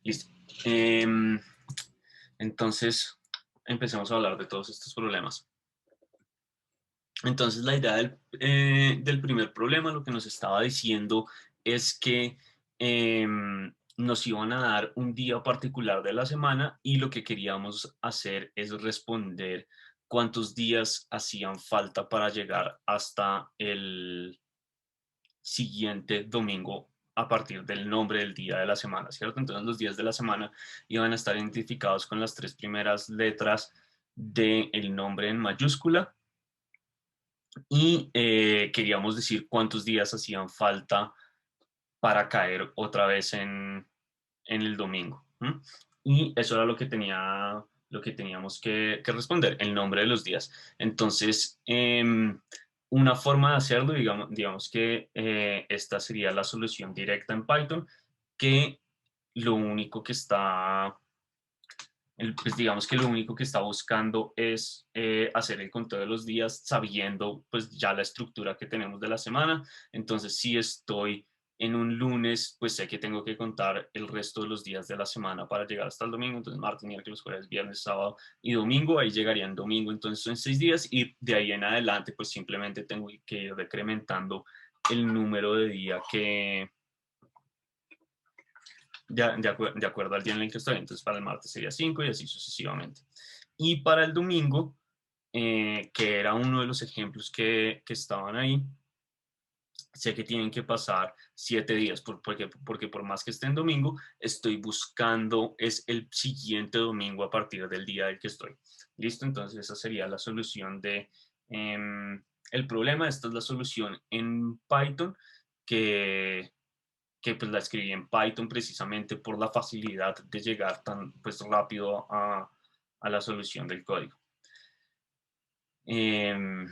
Listo. Entonces, empecemos a hablar de todos estos problemas. Entonces, la idea del primer problema, lo que nos estaba diciendo es que nos iban a dar un día particular de la semana y lo que queríamos hacer es responder cuántos días hacían falta para llegar hasta el siguiente domingo a partir del nombre del día de la semana, ¿cierto? Entonces los días de la semana iban a estar identificados con las tres primeras letras del nombre en mayúscula y queríamos decir cuántos días hacían falta para caer otra vez en el domingo. ¿M? Y eso era lo que teníamos que responder, el nombre de los días. Entonces, una forma de hacerlo, digamos que esta sería la solución directa en Python, que lo único que está, pues digamos que lo único que está buscando es hacer el conteo de los días sabiendo pues ya la estructura que tenemos de la semana. Entonces, si estoy en un lunes, pues sé que tengo que contar el resto de los días de la semana para llegar hasta el domingo. Entonces, martes, miércoles, jueves, viernes, sábado y domingo. Ahí llegaría en domingo. Entonces, son 6 días y de ahí en adelante, pues simplemente tengo que ir decrementando el número de día de acuerdo al día en el que estoy. Entonces, para el martes sería 5 y así sucesivamente. Y para el domingo, que era uno de los ejemplos que estaban ahí, sé que tienen que pasar 7 días, porque por más que esté en domingo, estoy buscando es el siguiente domingo a partir del día del que estoy. ¿Listo? Entonces esa sería la solución el problema. Esta es la solución en Python que, que pues la escribí en Python precisamente por la facilidad de llegar tan pues rápido a la solución del código. Em,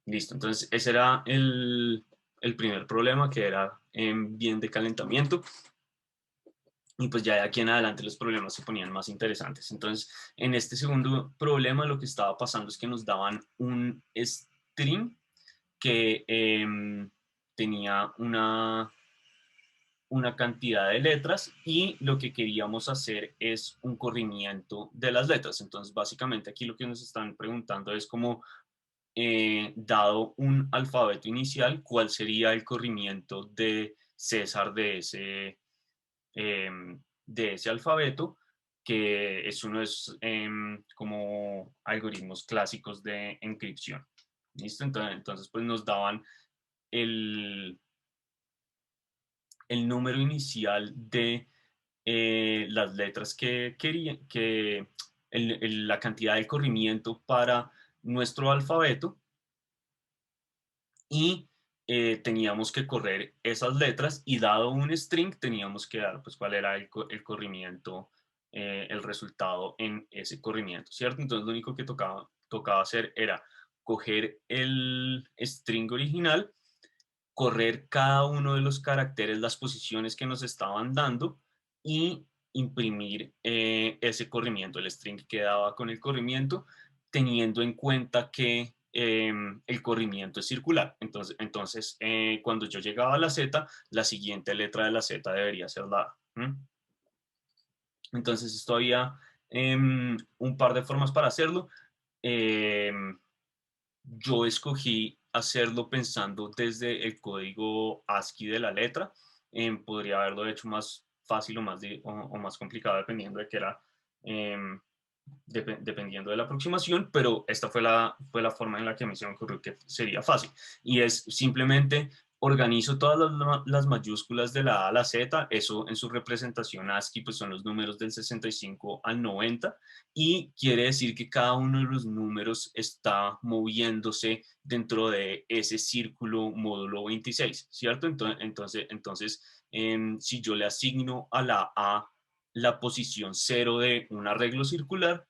Listo, entonces ese era el primer problema, que era bien de calentamiento. Y pues ya de aquí en adelante los problemas se ponían más interesantes. Entonces, en este segundo problema lo que estaba pasando es que nos daban un string que tenía una cantidad de letras y lo que queríamos hacer es un corrimiento de las letras. Entonces, básicamente aquí lo que nos están preguntando es como dado un alfabeto inicial, ¿cuál sería el corrimiento de César de ese alfabeto? Que es uno de esos como algoritmos clásicos de encripción. ¿Listo? Entonces, pues nos daban el, el número inicial de las letras que querían, la cantidad de corrimiento para nuestro alfabeto y teníamos que correr esas letras y dado un string teníamos que dar pues cuál era el corrimiento, el resultado en ese corrimiento, ¿cierto? Entonces lo único que tocaba hacer era coger el string original, correr cada uno de los caracteres, las posiciones que nos estaban dando y imprimir ese corrimiento, el string que quedaba con el corrimiento, teniendo en cuenta que el corrimiento es circular. Entonces cuando yo llegaba a la Z, la siguiente letra de la Z debería ser la A. Entonces esto había un par de formas para hacerlo. Em, yo escogí hacerlo pensando desde el código ASCII de la letra. Podría haberlo hecho más fácil o más complicado dependiendo de qué era, em, dependiendo de la aproximación, pero esta fue la forma en la que a mí se me ocurrió que sería fácil. Y es simplemente organizo todas las mayúsculas de la A a la Z, eso en su representación ASCII pues son los números del 65 al 90 y quiere decir que cada uno de los números está moviéndose dentro de ese círculo módulo 26, ¿cierto? Entonces si yo le asigno a la A la posición cero de un arreglo circular,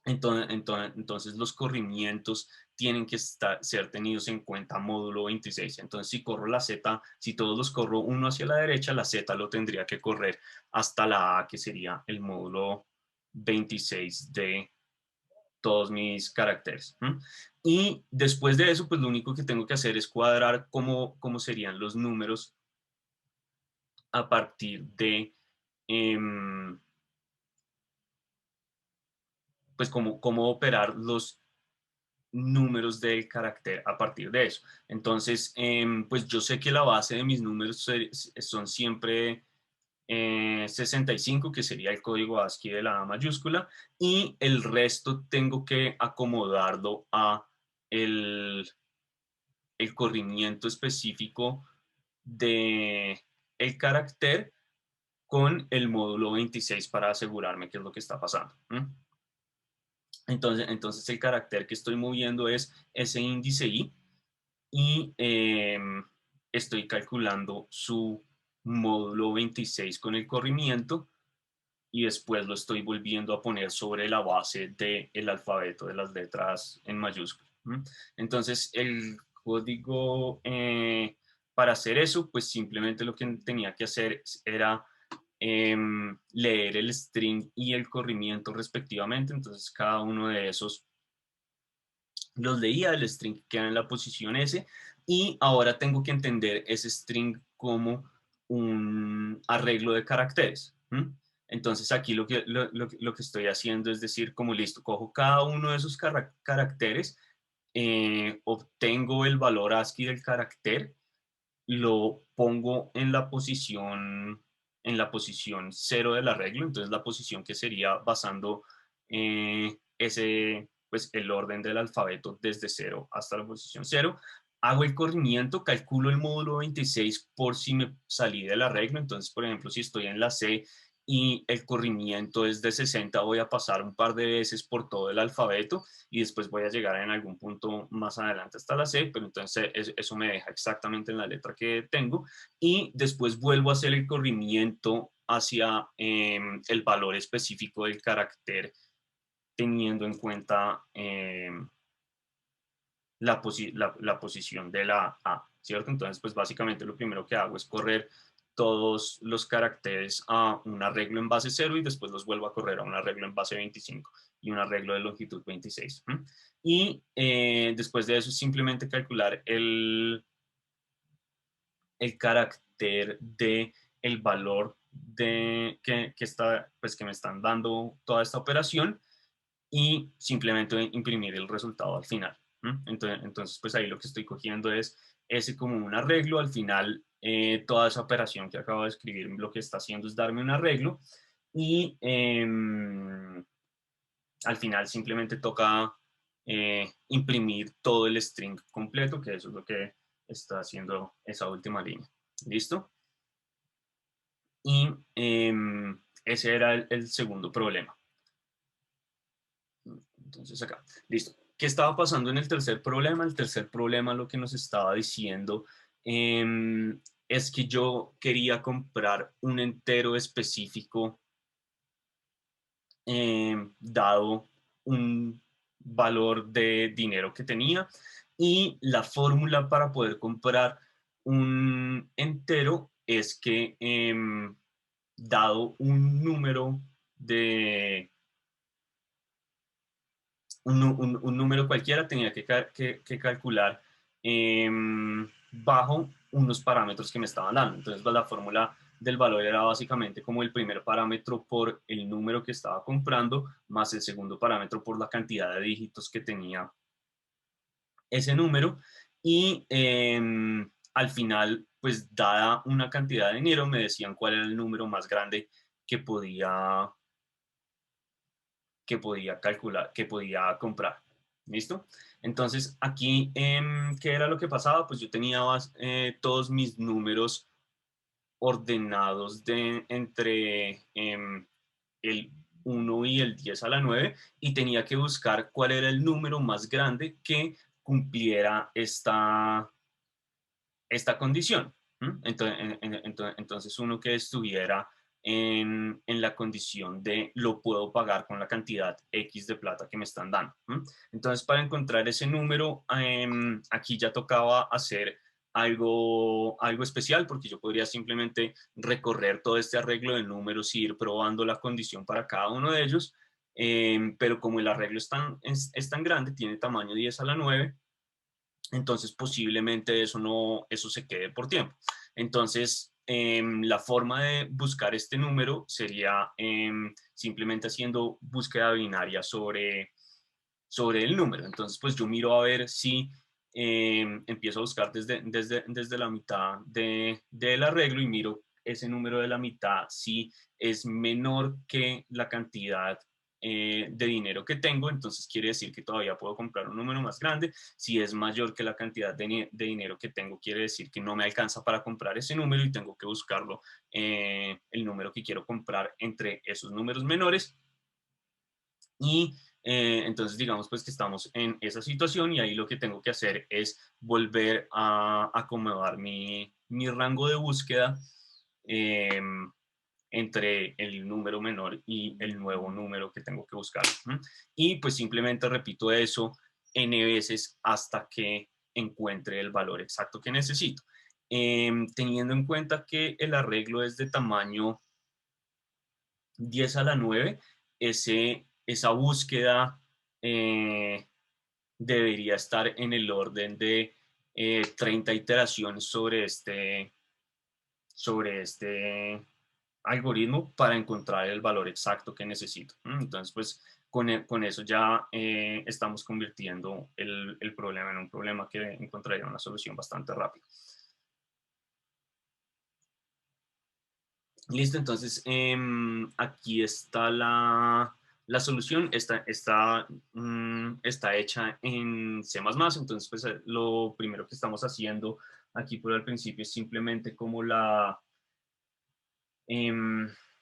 entonces los corrimientos tienen que ser tenidos en cuenta módulo 26. Entonces, si corro la Z, si todos los corro uno hacia la derecha, la Z lo tendría que correr hasta la A, que sería el módulo 26 de todos mis caracteres. Y después de eso, pues lo único que tengo que hacer es cuadrar cómo serían los números a partir de pues cómo operar los números del carácter a partir de eso. Entonces, pues yo sé que la base de mis números son siempre 65, que sería el código ASCII de la A mayúscula, y el resto tengo que acomodarlo a el, el corrimiento específico de el carácter con el módulo 26 para asegurarme qué es lo que está pasando. Entonces el carácter que estoy moviendo es ese índice I y estoy calculando su módulo 26 con el corrimiento y después lo estoy volviendo a poner sobre la base del alfabeto de las letras en mayúscula. Entonces el código para hacer eso, pues simplemente lo que tenía que hacer era leer el string y el corrimiento respectivamente. Entonces cada uno de esos los leía, el string queda en la posición S y ahora tengo que entender ese string como un arreglo de caracteres. Entonces aquí lo que estoy haciendo es decir, como listo, cojo cada uno de esos caracteres, obtengo el valor ASCII del carácter, lo pongo en la posición 0 del arreglo, entonces la posición que sería basando pues el orden del alfabeto desde 0 hasta la posición 0. Hago el corrimiento, calculo el módulo 26 por si me salí del arreglo, entonces por ejemplo si estoy en la C y el corrimiento es de 60, voy a pasar un par de veces por todo el alfabeto y después voy a llegar en algún punto más adelante hasta la C, pero entonces eso me deja exactamente en la letra que tengo y después vuelvo a hacer el corrimiento hacia el valor específico del carácter teniendo en cuenta la posición de la A, ¿cierto? Entonces, pues básicamente lo primero que hago es correr todos los caracteres a un arreglo en base 0 y después los vuelvo a correr a un arreglo en base 25 y un arreglo de longitud 26. Y después de eso simplemente calcular el carácter de el valor pues, que me están dando toda esta operación y simplemente imprimir el resultado al final. Entonces, pues ahí lo que estoy cogiendo es ese como un arreglo. Al final, toda esa operación que acabo de escribir lo que está haciendo es darme un arreglo y al final simplemente toca imprimir todo el string completo, que eso es lo que está haciendo esa última línea. ¿Listo? Y ese era el segundo problema. Entonces acá, listo. ¿Qué estaba pasando en el tercer problema? El tercer problema lo que nos estaba diciendo es que yo quería comprar un entero específico dado un valor de dinero que tenía y la fórmula para poder comprar un entero es que dado un número de un número cualquiera tenía que calcular bajo unos parámetros que me estaban dando. Entonces, pues, la fórmula del valor era básicamente como el primer parámetro por el número que estaba comprando, más el segundo parámetro por la cantidad de dígitos que tenía ese número. Y al final, pues dada una cantidad de dinero, me decían cuál era el número más grande que podía calcular, que podía comprar. ¿Listo? Entonces, aquí, ¿qué era lo que pasaba? Pues yo tenía todos mis números ordenados entre el 1 y el 10 a la 9 y tenía que buscar cuál era el número más grande que cumpliera esta condición. Entonces, uno que estuviera en la condición de lo puedo pagar con la cantidad X de plata que me están dando. Entonces, para encontrar ese número, aquí ya tocaba hacer algo especial, porque yo podría simplemente recorrer todo este arreglo de números y ir probando la condición para cada uno de ellos, pero como el arreglo es tan grande, tiene tamaño 10 a la 9, entonces posiblemente eso se quede por tiempo. Entonces, la forma de buscar este número sería simplemente haciendo búsqueda binaria sobre el número. Entonces, pues yo miro a ver si empiezo a buscar desde la mitad del arreglo y miro ese número de la mitad si es menor que la cantidad de dinero que tengo, entonces quiere decir que todavía puedo comprar un número más grande. Si es mayor que la cantidad de dinero que tengo, quiere decir que no me alcanza para comprar ese número y tengo que buscarlo, el número que quiero comprar entre esos números menores. Y entonces digamos pues que estamos en esa situación y ahí lo que tengo que hacer es volver a acomodar mi rango de búsqueda eh, entre el número menor y el nuevo número que tengo que buscar. Y pues simplemente repito eso n veces hasta que encuentre el valor exacto que necesito. Teniendo en cuenta que el arreglo es de tamaño 10 a la 9, esa búsqueda debería estar en el orden de 30 iteraciones sobre este algoritmo para encontrar el valor exacto que necesito. Entonces, pues con eso ya estamos convirtiendo el problema en un problema que encontraría una solución bastante rápida. Listo, entonces aquí está la solución, está hecha en C++, entonces pues lo primero que estamos haciendo aquí por el principio es simplemente como la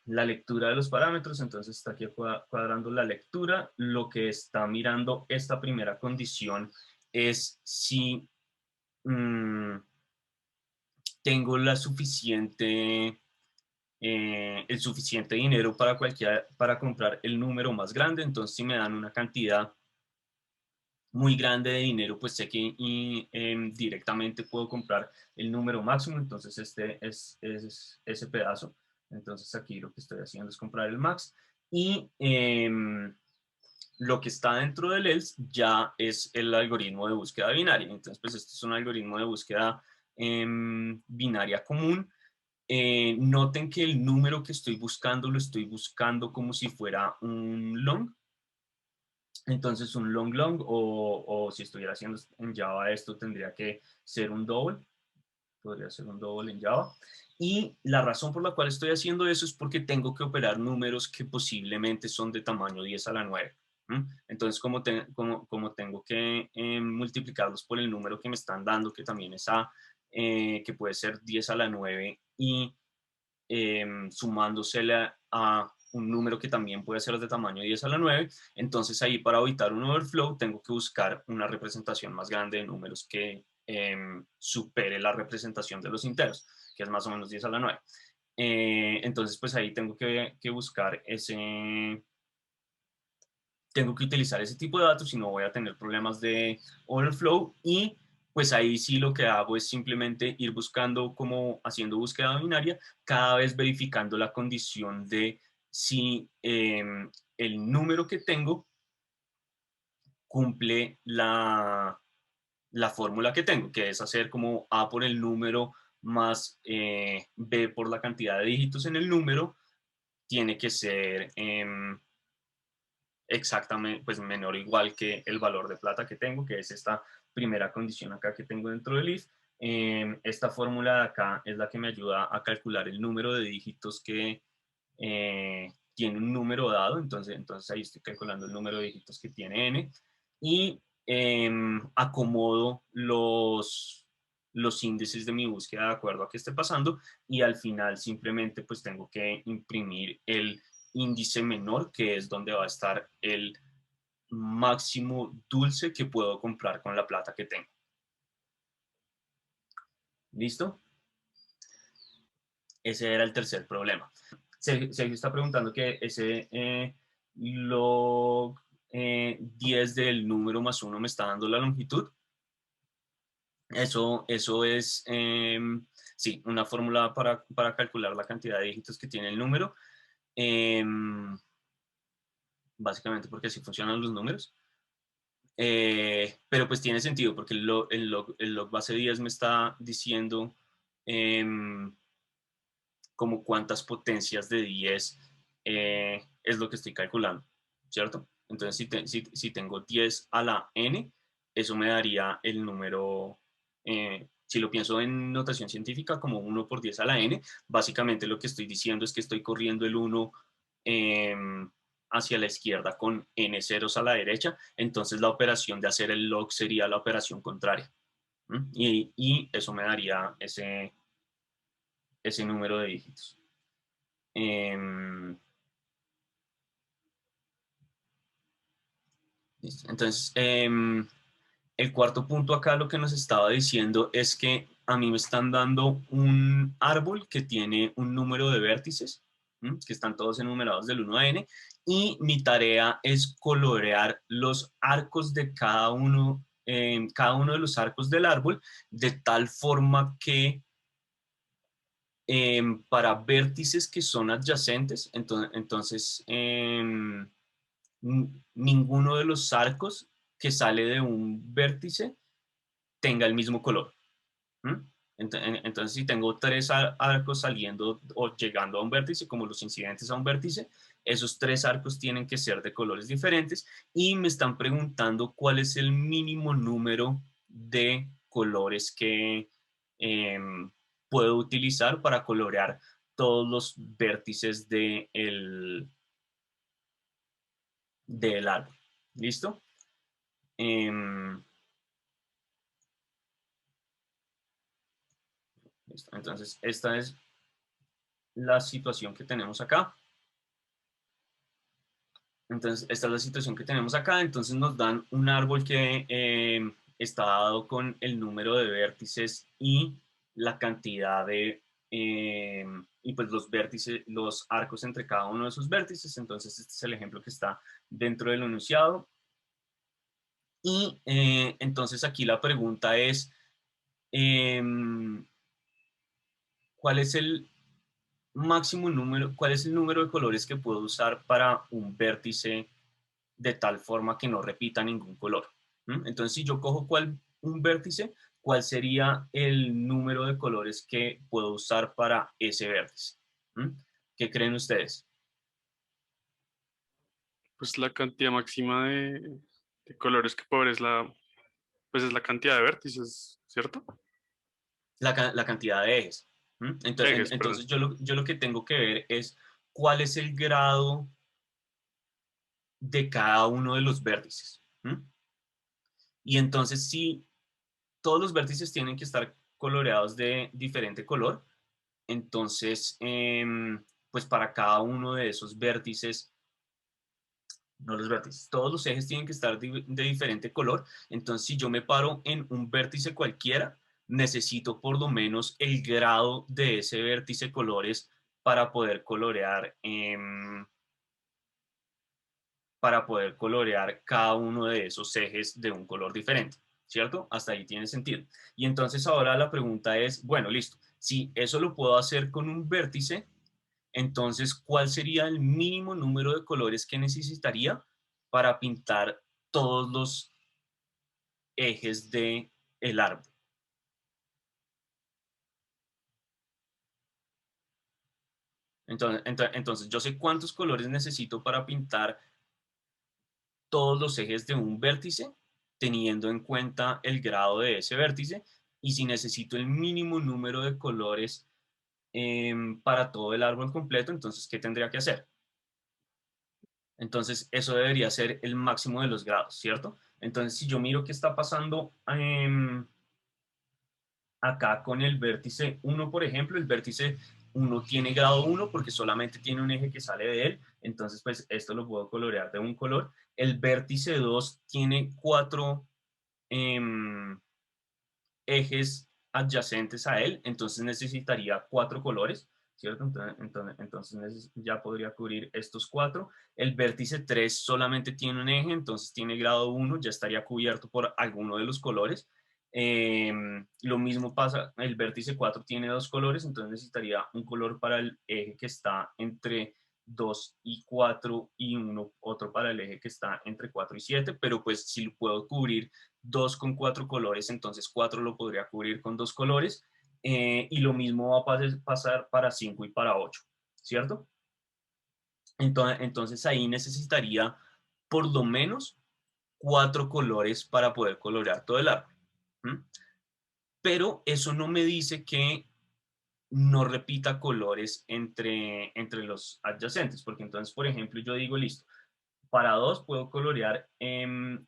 lectura de los parámetros, entonces está aquí cuadrando la lectura. Lo que está mirando esta primera condición es si mm, tengo el suficiente dinero para comprar el número más grande. Entonces si me dan una cantidad muy grande de dinero, pues sé que directamente puedo comprar el número máximo, entonces este es ese pedazo. Entonces aquí lo que estoy haciendo es comprar el max y lo que está dentro del else ya es el algoritmo de búsqueda binaria. Entonces pues este es un algoritmo de búsqueda binaria común. Noten que el número que estoy buscando lo estoy buscando como si fuera un long. Entonces un long long o si estuviera haciendo en Java esto tendría que ser un double. Podría ser un double en Java. Y la razón por la cual estoy haciendo eso es porque tengo que operar números que posiblemente son de tamaño 10 a la 9. Entonces, como tengo que multiplicarlos por el número que me están dando, que también es A, que puede ser 10 a la 9, y sumándosele a un número que también puede ser de tamaño 10 a la 9, entonces ahí para evitar un overflow tengo que buscar una representación más grande de números que supere la representación de los enteros, que es más o menos 10 a la 9. Entonces pues ahí tengo que buscar tengo que utilizar ese tipo de datos y no voy a tener problemas de overflow. Y pues ahí sí lo que hago es simplemente ir buscando, como haciendo búsqueda binaria, cada vez verificando la condición de si el número que tengo cumple la fórmula que tengo, que es hacer como A por el número más B por la cantidad de dígitos en el número, tiene que ser exactamente, pues menor o igual que el valor de plata que tengo, que es esta primera condición acá que tengo dentro del if. Esta fórmula de acá es la que me ayuda a calcular el número de dígitos que tiene un número dado, entonces ahí estoy calculando el número de dígitos que tiene n y acomodo los índices de mi búsqueda de acuerdo a qué esté pasando y al final simplemente pues tengo que imprimir el índice menor, que es donde va a estar el máximo dulce que puedo comprar con la plata que tengo. ¿Listo? Ese era el tercer problema. Sergio está preguntando que ese log 10 del número más 1 me está dando la longitud. Eso es, sí, una fórmula para calcular la cantidad de dígitos que tiene el número. Básicamente porque así funcionan los números. Pero pues tiene sentido porque el log base 10 me está diciendo como cuántas potencias de 10 es lo que estoy calculando, ¿cierto? Entonces, si tengo 10 a la n, eso me daría el número, si lo pienso en notación científica, como 1 por 10 a la n, básicamente lo que estoy diciendo es que estoy corriendo el 1 eh, hacia la izquierda con n ceros a la derecha, entonces la operación de hacer el log sería la operación contraria. Y eso me daría ese número de dígitos. Listo. Entonces, el cuarto punto acá lo que nos estaba diciendo es que a mí me están dando un árbol que tiene un número de vértices, que están todos enumerados del 1 a n, y mi tarea es colorear los arcos de cada uno de los arcos del árbol, de tal forma que para vértices que son adyacentes, entonces ninguno de los arcos que sale de un vértice tenga el mismo color. ¿Mm? Entonces, si tengo tres arcos saliendo o llegando a un vértice, como los incidentes a un vértice, esos tres arcos tienen que ser de colores diferentes y me están preguntando cuál es el mínimo número de colores que puedo utilizar para colorear todos los vértices del árbol. ¿Listo? Em, Listo. Entonces, esta es la situación que tenemos acá. Entonces, esta es la situación que tenemos acá. Entonces, nos dan un árbol que está dado con el número de vértices y la cantidad y pues los vértices, los arcos entre cada uno de esos vértices. Entonces, este es el ejemplo que está dentro del enunciado. Y entonces aquí la pregunta es, ¿cuál es el máximo número, cuál es el número de colores que puedo usar para un vértice de tal forma que no repita ningún color? Entonces, si yo cojo un vértice, ¿cuál sería el número de colores que puedo usar para ese vértice? ¿Qué creen ustedes? Pues la cantidad máxima de colores que pobre es pues es la cantidad de vértices, ¿cierto? La cantidad de ejes. Ejes, Entonces perdón. yo lo que tengo que ver es cuál es el grado de cada uno de los vértices. Y entonces, si todos los vértices tienen que estar coloreados de diferente color, entonces, pues para cada uno de esos vértices, no los vértices, todos los ejes tienen que estar de diferente color. Entonces, si yo me paro en un vértice cualquiera, necesito por lo menos el grado de ese vértice colores para poder colorear, cada uno de esos ejes de un color diferente, ¿cierto? Hasta ahí tiene sentido. Y entonces ahora la pregunta es, bueno, listo, si eso lo puedo hacer con un vértice, entonces, ¿cuál sería el mínimo número de colores que necesitaría para pintar todos los ejes de el árbol? Entonces, yo sé cuántos colores necesito para pintar todos los ejes de un vértice, teniendo en cuenta el grado de ese vértice, y si necesito el mínimo número de colores para todo el árbol completo, entonces, ¿qué tendría que hacer? Entonces, eso debería ser el máximo de los grados, ¿cierto? Entonces, si yo miro qué está pasando acá con el vértice 1, por ejemplo, el vértice 1 tiene grado 1 porque solamente tiene un eje que sale de él, entonces pues esto lo puedo colorear de un color. El vértice 2 tiene 4 em, ejes adyacentes a él, entonces necesitaría 4 colores, ¿cierto? Entonces ya podría cubrir estos 4. El vértice 3 solamente tiene un eje, entonces tiene grado 1, ya estaría cubierto por alguno de los colores. Lo mismo pasa, el vértice 4 tiene 2 colores, entonces necesitaría un color para el eje que está entre 2 y 4 y otro para el eje que está entre 4 y 7, pero pues si puedo cubrir 2 con 4 colores, entonces 4 lo podría cubrir con 2 colores. y lo mismo va a pasar para 5 y para 8, ¿cierto? Entonces ahí necesitaría por lo menos 4 colores para poder colorear todo el árbol. ¿M? Pero eso no me dice que no repita colores entre los adyacentes, porque entonces, por ejemplo, yo digo, listo, para 2 puedo colorear el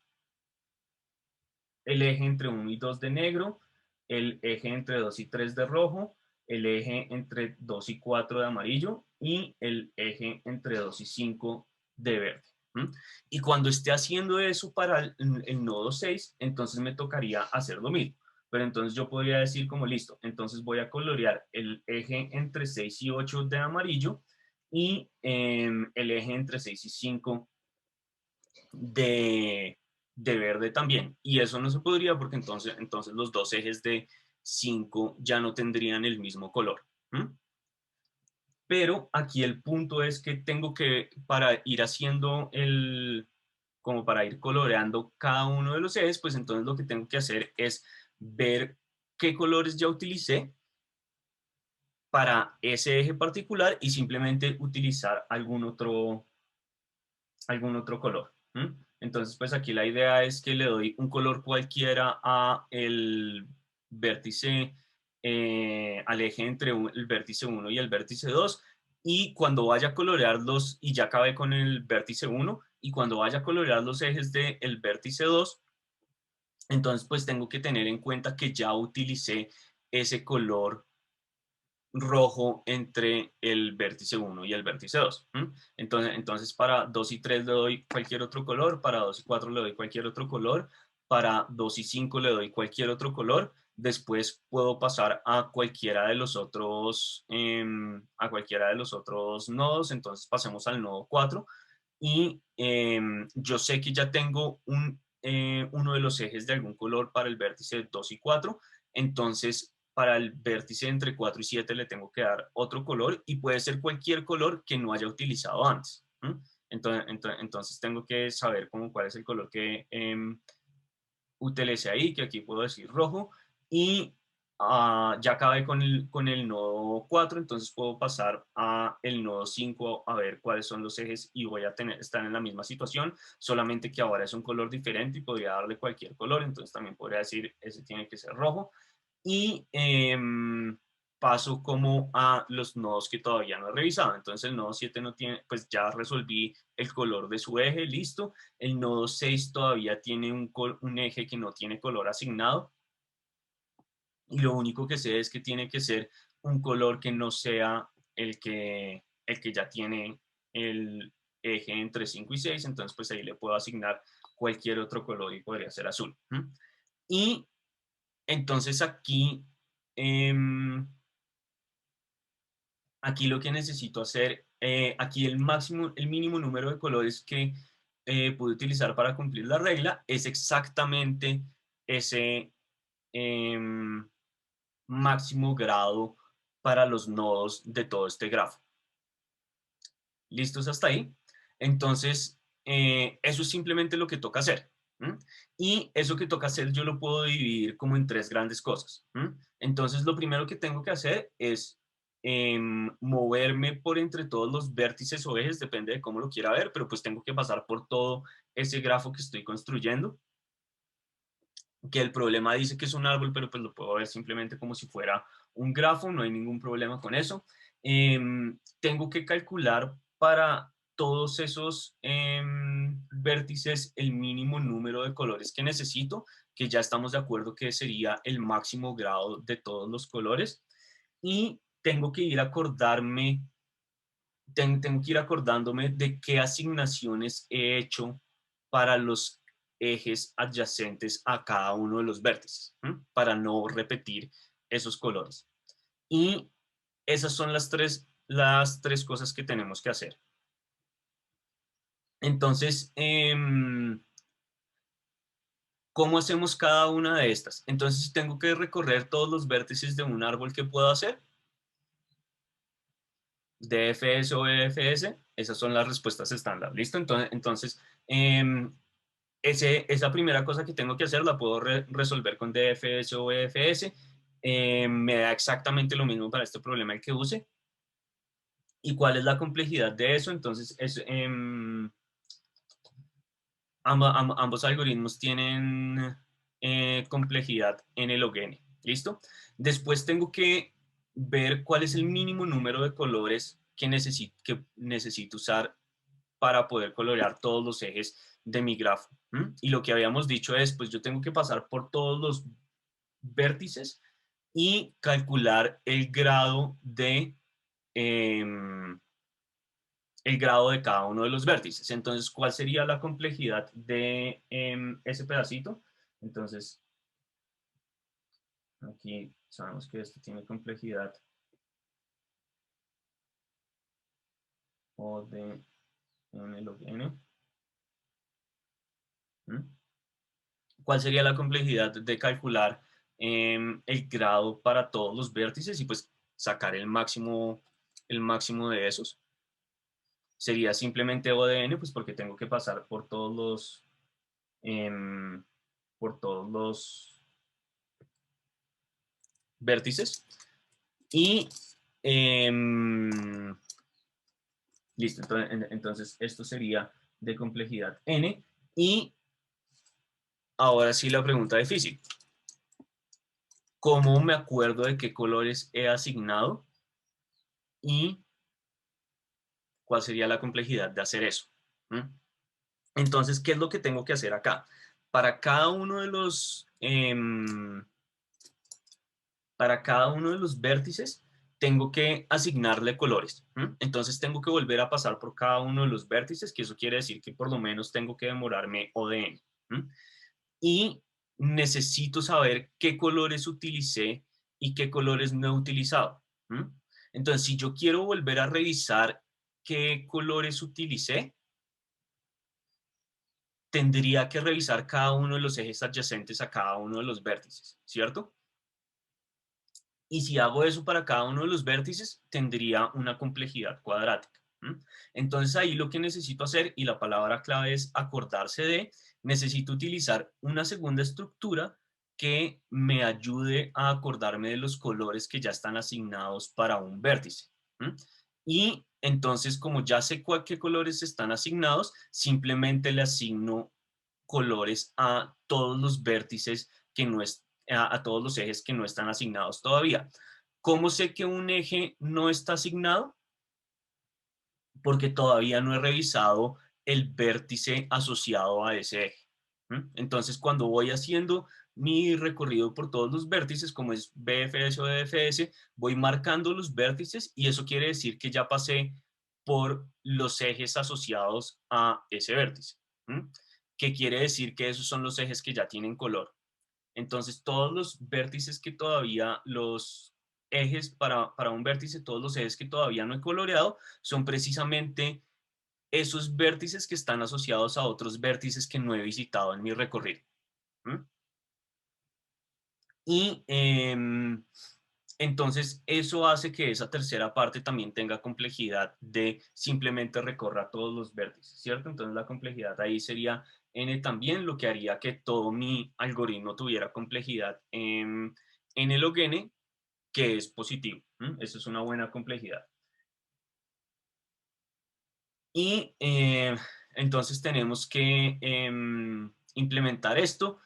eje entre 1 y 2 de negro, el eje entre 2 y 3 de rojo, el eje entre 2 y 4 de amarillo y el eje entre 2 y 5 de verde. ¿M? Y cuando esté haciendo eso para el nodo 6, entonces me tocaría hacer lo mismo. Pero entonces yo podría decir como listo, entonces voy a colorear el eje entre 6 y 8 de amarillo y el eje entre 6 y 5 de, de verde también. Y eso no se podría porque entonces los dos ejes de 5 ya no tendrían el mismo color. ¿M? Pero aquí el punto es que tengo que, para ir haciendo como para ir coloreando cada uno de los ejes, pues entonces lo que tengo que hacer es ver qué colores ya utilicé para ese eje particular y simplemente utilizar algún otro color. ¿M? Entonces, pues aquí la idea es que le doy un color cualquiera a el vértice, al eje entre el vértice 1 y el vértice 2, y cuando vaya a colorearlos, y ya acabé con el vértice 1, y cuando vaya a colorear los ejes del vértice 2, entonces pues tengo que tener en cuenta que ya utilicé ese color rojo entre el vértice 1 y el vértice 2. ¿M? Entonces, para 2 y 3 le doy cualquier otro color, para 2 y 4 le doy cualquier otro color, para 2 y 5 le doy cualquier otro color. Después puedo pasar a cualquiera de los otros nodos. Entonces pasemos al nodo 4 y yo sé que ya tengo uno de los ejes de algún color para el vértice 2 y 4. Entonces para el vértice entre 4 y 7 le tengo que dar otro color y puede ser cualquier color que no haya utilizado antes. ¿M? Entonces tengo que saber cuál es el color que utilicé ahí, que aquí puedo decir rojo, y ya acabé con el nodo 4, entonces puedo pasar a el nodo 5 a ver cuáles son los ejes y voy a estar en la misma situación, solamente que ahora es un color diferente y podría darle cualquier color, entonces también podría decir ese tiene que ser rojo y paso como a los nodos que todavía no he revisado. Entonces el nodo 7 no tiene, pues ya resolví el color de su eje, listo. El nodo 6 todavía tiene un eje que no tiene color asignado y lo único que sé es que tiene que ser un color que no sea el que ya tiene el eje entre 5 y 6, entonces pues ahí le puedo asignar cualquier otro color y podría ser azul. ¿M? Y entonces aquí lo que necesito hacer, aquí el mínimo número de colores que pude utilizar para cumplir la regla es exactamente ese em, máximo grado para los nodos de todo este grafo. ¿Listos hasta ahí? Entonces, eso es simplemente lo que toca hacer. ¿M? Y eso que toca hacer yo lo puedo dividir como en tres grandes cosas. ¿M? Entonces, lo primero que tengo que hacer es moverme por entre todos los vértices o ejes, depende de cómo lo quiera ver, pero pues tengo que pasar por todo ese grafo que estoy construyendo, que el problema dice que es un árbol, pero pues lo puedo ver simplemente como si fuera un grafo, no hay ningún problema con eso. Tengo que calcular para todos esos vértices el mínimo número de colores que necesito, que ya estamos de acuerdo que sería el máximo grado de todos los colores. Y tengo que ir acordándome de qué asignaciones he hecho para los ejes adyacentes a cada uno de los vértices, ¿m? Para no repetir esos colores. Y esas son las tres cosas que tenemos que hacer. Entonces, ¿cómo hacemos cada una de estas? Entonces, si tengo que recorrer todos los vértices de un árbol, ¿qué puedo hacer? DFS o EFS, esas son las respuestas estándar, ¿listo? Entonces esa primera cosa que tengo que hacer la puedo resolver con DFS o EFS Me da exactamente lo mismo para este problema el que use. ¿Y cuál es la complejidad de eso? Entonces, ambos algoritmos tienen complejidad n log n. ¿Listo? Después tengo que ver cuál es el mínimo número de colores que necesito usar para poder colorear todos los ejes de mi grafo. ¿M? Y lo que habíamos dicho es, pues yo tengo que pasar por todos los vértices y calcular em, el grado de cada uno de los vértices. Entonces, ¿cuál sería la complejidad de ese pedacito? Entonces, aquí sabemos que esto tiene complejidad O de n log n. ¿Mm? ¿Cuál sería la complejidad de calcular el grado para todos los vértices y pues sacar el máximo de esos? Sería simplemente O de n, pues porque tengo que pasar em, por todos los vértices. Y listo, entonces esto sería de complejidad n. Y ahora sí la pregunta difícil. ¿Cómo me acuerdo de qué colores he asignado? Y cuál sería la complejidad de hacer eso. ¿Mm? Entonces, ¿qué es lo que tengo que hacer acá? Para cada uno de los vértices, tengo que asignarle colores. ¿Mm? Entonces, tengo que volver a pasar por cada uno de los vértices, que eso quiere decir que por lo menos tengo que demorarme O de n. ¿Mm? Y necesito saber qué colores utilicé y qué colores no he utilizado. ¿Mm? Entonces, si yo quiero volver a revisar qué colores utilicé, tendría que revisar cada uno de los ejes adyacentes a cada uno de los vértices, ¿cierto? Y si hago eso para cada uno de los vértices, tendría una complejidad cuadrática. ¿M? Entonces ahí lo que necesito hacer, y la palabra clave es acordarse de, necesito utilizar una segunda estructura que me ayude a acordarme de los colores que ya están asignados para un vértice. ¿M? Y entonces, como ya sé qué colores están asignados, simplemente le asigno colores a todos los vértices que no es, a todos los ejes que no están asignados todavía. ¿Cómo sé que un eje no está asignado? Porque todavía no he revisado el vértice asociado a ese eje. ¿Mm? Entonces, cuando voy haciendo mi recorrido por todos los vértices, como es BFS o DFS, voy marcando los vértices y eso quiere decir que ya pasé por los ejes asociados a ese vértice. ¿Mm? Que quiere decir que esos son los ejes que ya tienen color. Entonces, todos los vértices que todavía, los ejes para un vértice, todos los ejes que todavía no he coloreado, son precisamente esos vértices que están asociados a otros vértices que no he visitado en mi recorrido. ¿Mm? Y entonces eso hace que esa tercera parte también tenga complejidad de simplemente recorrer todos los vértices, ¿cierto? Entonces la complejidad ahí sería n también, lo que haría que todo mi algoritmo tuviera complejidad en n log n, que es positivo. Eso es una buena complejidad. Y entonces tenemos que implementar esto.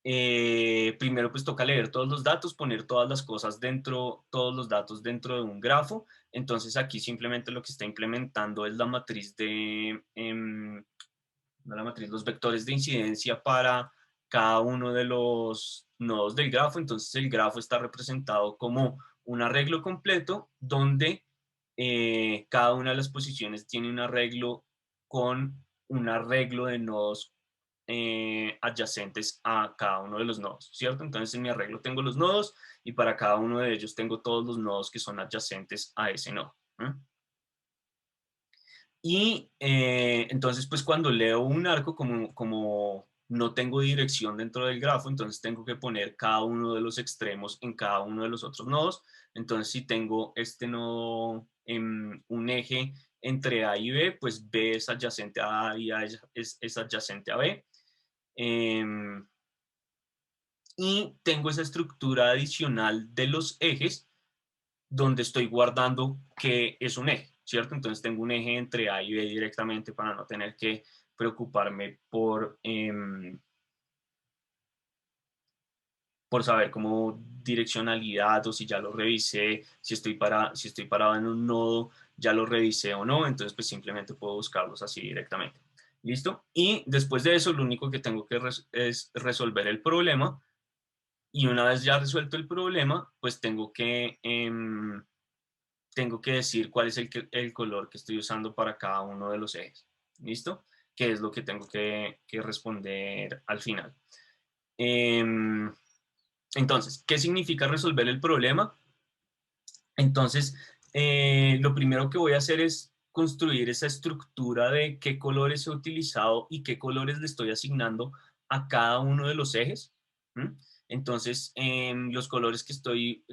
Primero pues toca leer todos los datos, poner todas las cosas dentro, todos los datos dentro de un grafo. Entonces aquí simplemente lo que está implementando es la matriz no la matriz, los vectores de incidencia para cada uno de los nodos del grafo. Entonces el grafo está representado como un arreglo completo donde cada una de las posiciones tiene un arreglo con un arreglo de nodos adyacentes a cada uno de los nodos, ¿cierto? Entonces en mi arreglo tengo los nodos y para cada uno de ellos tengo todos los nodos que son adyacentes a ese nodo. Y entonces, pues cuando leo un arco, como no tengo dirección dentro del grafo, entonces tengo que poner cada uno de los extremos en cada uno de los otros nodos. Entonces, si tengo este nodo en un eje entre A y B, pues B es adyacente a A y A es adyacente a B. Em, y tengo esa estructura adicional de los ejes donde estoy guardando que es un eje, ¿cierto? Entonces tengo un eje entre A y B directamente para no tener que preocuparme por saber cómo direccionalidad o si ya lo revisé, si estoy parado en un nodo, ya lo revisé o no, entonces pues simplemente puedo buscarlos así directamente. ¿Listo? Y después de eso, lo único que tengo que es resolver el problema y una vez ya resuelto el problema, pues tengo que decir cuál es el color que estoy usando para cada uno de los ejes. ¿Listo? Que es lo que tengo que responder al final. Em, entonces, ¿qué significa resolver el problema? Entonces, lo primero que voy a hacer es construir esa estructura de qué colores he utilizado y qué colores le estoy asignando a cada uno de los ejes. ¿M? Entonces, los colores que estoy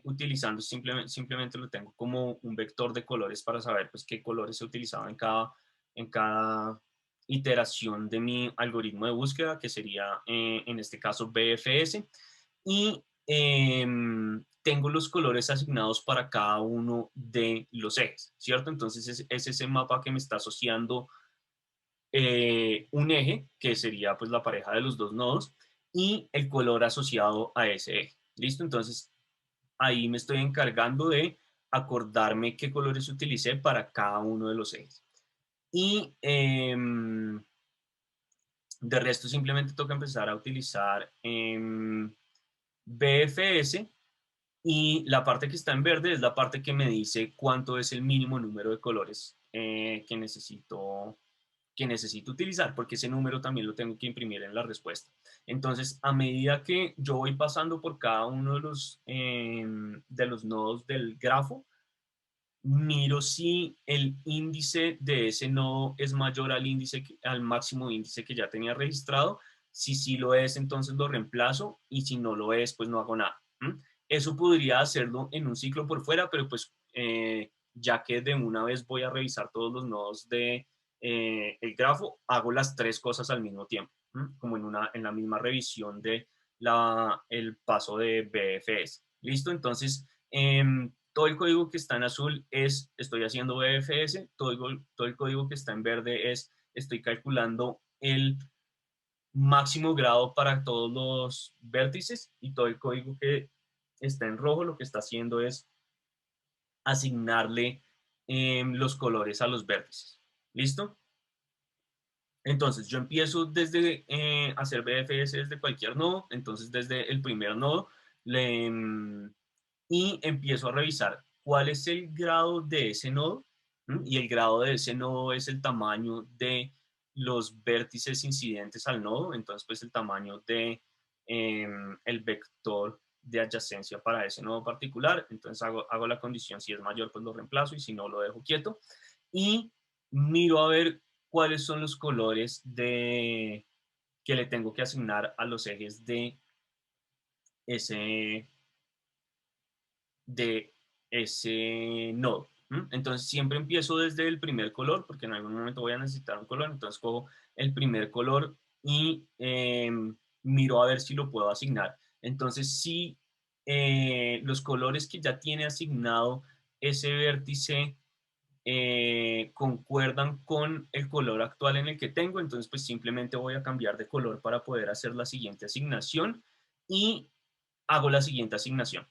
utilizando simplemente lo tengo como un vector de colores para saber pues, qué colores he utilizado en cada iteración de mi algoritmo de búsqueda, que sería en este caso BFS. Y tengo los colores asignados para cada uno de los ejes, ¿cierto? Entonces es ese mapa que me está asociando un eje, que sería pues la pareja de los dos nodos, y el color asociado a ese eje. ¿Listo? Entonces ahí me estoy encargando de acordarme qué colores utilicé para cada uno de los ejes. Y de resto simplemente toca empezar a utilizar BFS. Y la parte que está en verde es la parte que me dice cuánto es el mínimo número de colores que necesito utilizar, porque ese número también lo tengo que imprimir en la respuesta. Entonces, a medida que yo voy pasando por cada uno de los nodos del grafo, miro si el índice de ese nodo es mayor al al máximo índice que ya tenía registrado. Si sí lo es, entonces lo reemplazo y si no lo es, pues no hago nada. ¿M? Eso podría hacerlo en un ciclo por fuera, pero pues ya que de una vez voy a revisar todos los nodos de el grafo, hago las tres cosas al mismo tiempo, como en la misma revisión de el paso de BFS. ¿Listo? Entonces, todo el código que está en azul estoy haciendo BFS, todo el código que está en verde estoy calculando el máximo grado para todos los vértices y todo el código que está en rojo lo que está haciendo es asignarle los colores a los vértices. ¿Listo? Entonces yo empiezo desde hacer BFS desde cualquier nodo, entonces desde el primer nodo y empiezo a revisar cuál es el grado de ese nodo, y el grado de ese nodo es el tamaño de los vértices incidentes al nodo, entonces pues el tamaño de el vector de adyacencia para ese nodo particular, entonces hago la condición, si es mayor pues lo reemplazo y si no lo dejo quieto y miro a ver cuáles son los colores que le tengo que asignar a los ejes ese, de ese nodo. Entonces siempre empiezo desde el primer color, porque en algún momento voy a necesitar un color, entonces cojo el primer color y miro a ver si lo puedo asignar. Entonces, si los colores que ya tiene asignado ese vértice concuerdan con el color actual en el que tengo, entonces pues simplemente voy a cambiar de color para poder hacer la siguiente asignación y hago la siguiente asignación.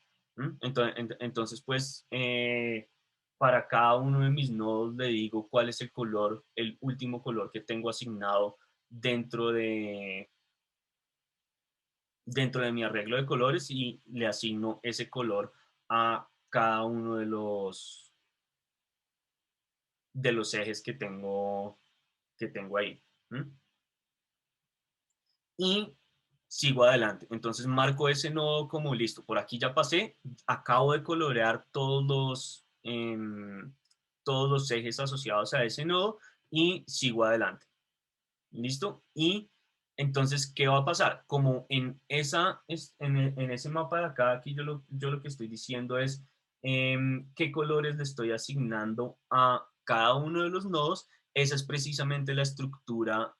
Entonces, pues para cada uno de mis nodos le digo cuál es el color, el último color que tengo asignado dentro dentro de mi arreglo de colores y le asigno ese color a cada uno de los ejes que tengo ahí. ¿M? Y sigo adelante. Entonces marco ese nodo como listo. Por aquí ya pasé, acabo de colorear todos los ejes asociados a ese nodo y sigo adelante. ¿Listo? Y entonces, ¿qué va a pasar? Como en ese mapa de acá, aquí yo lo que estoy diciendo es qué colores le estoy asignando a cada uno de los nodos. Esa es precisamente la estructura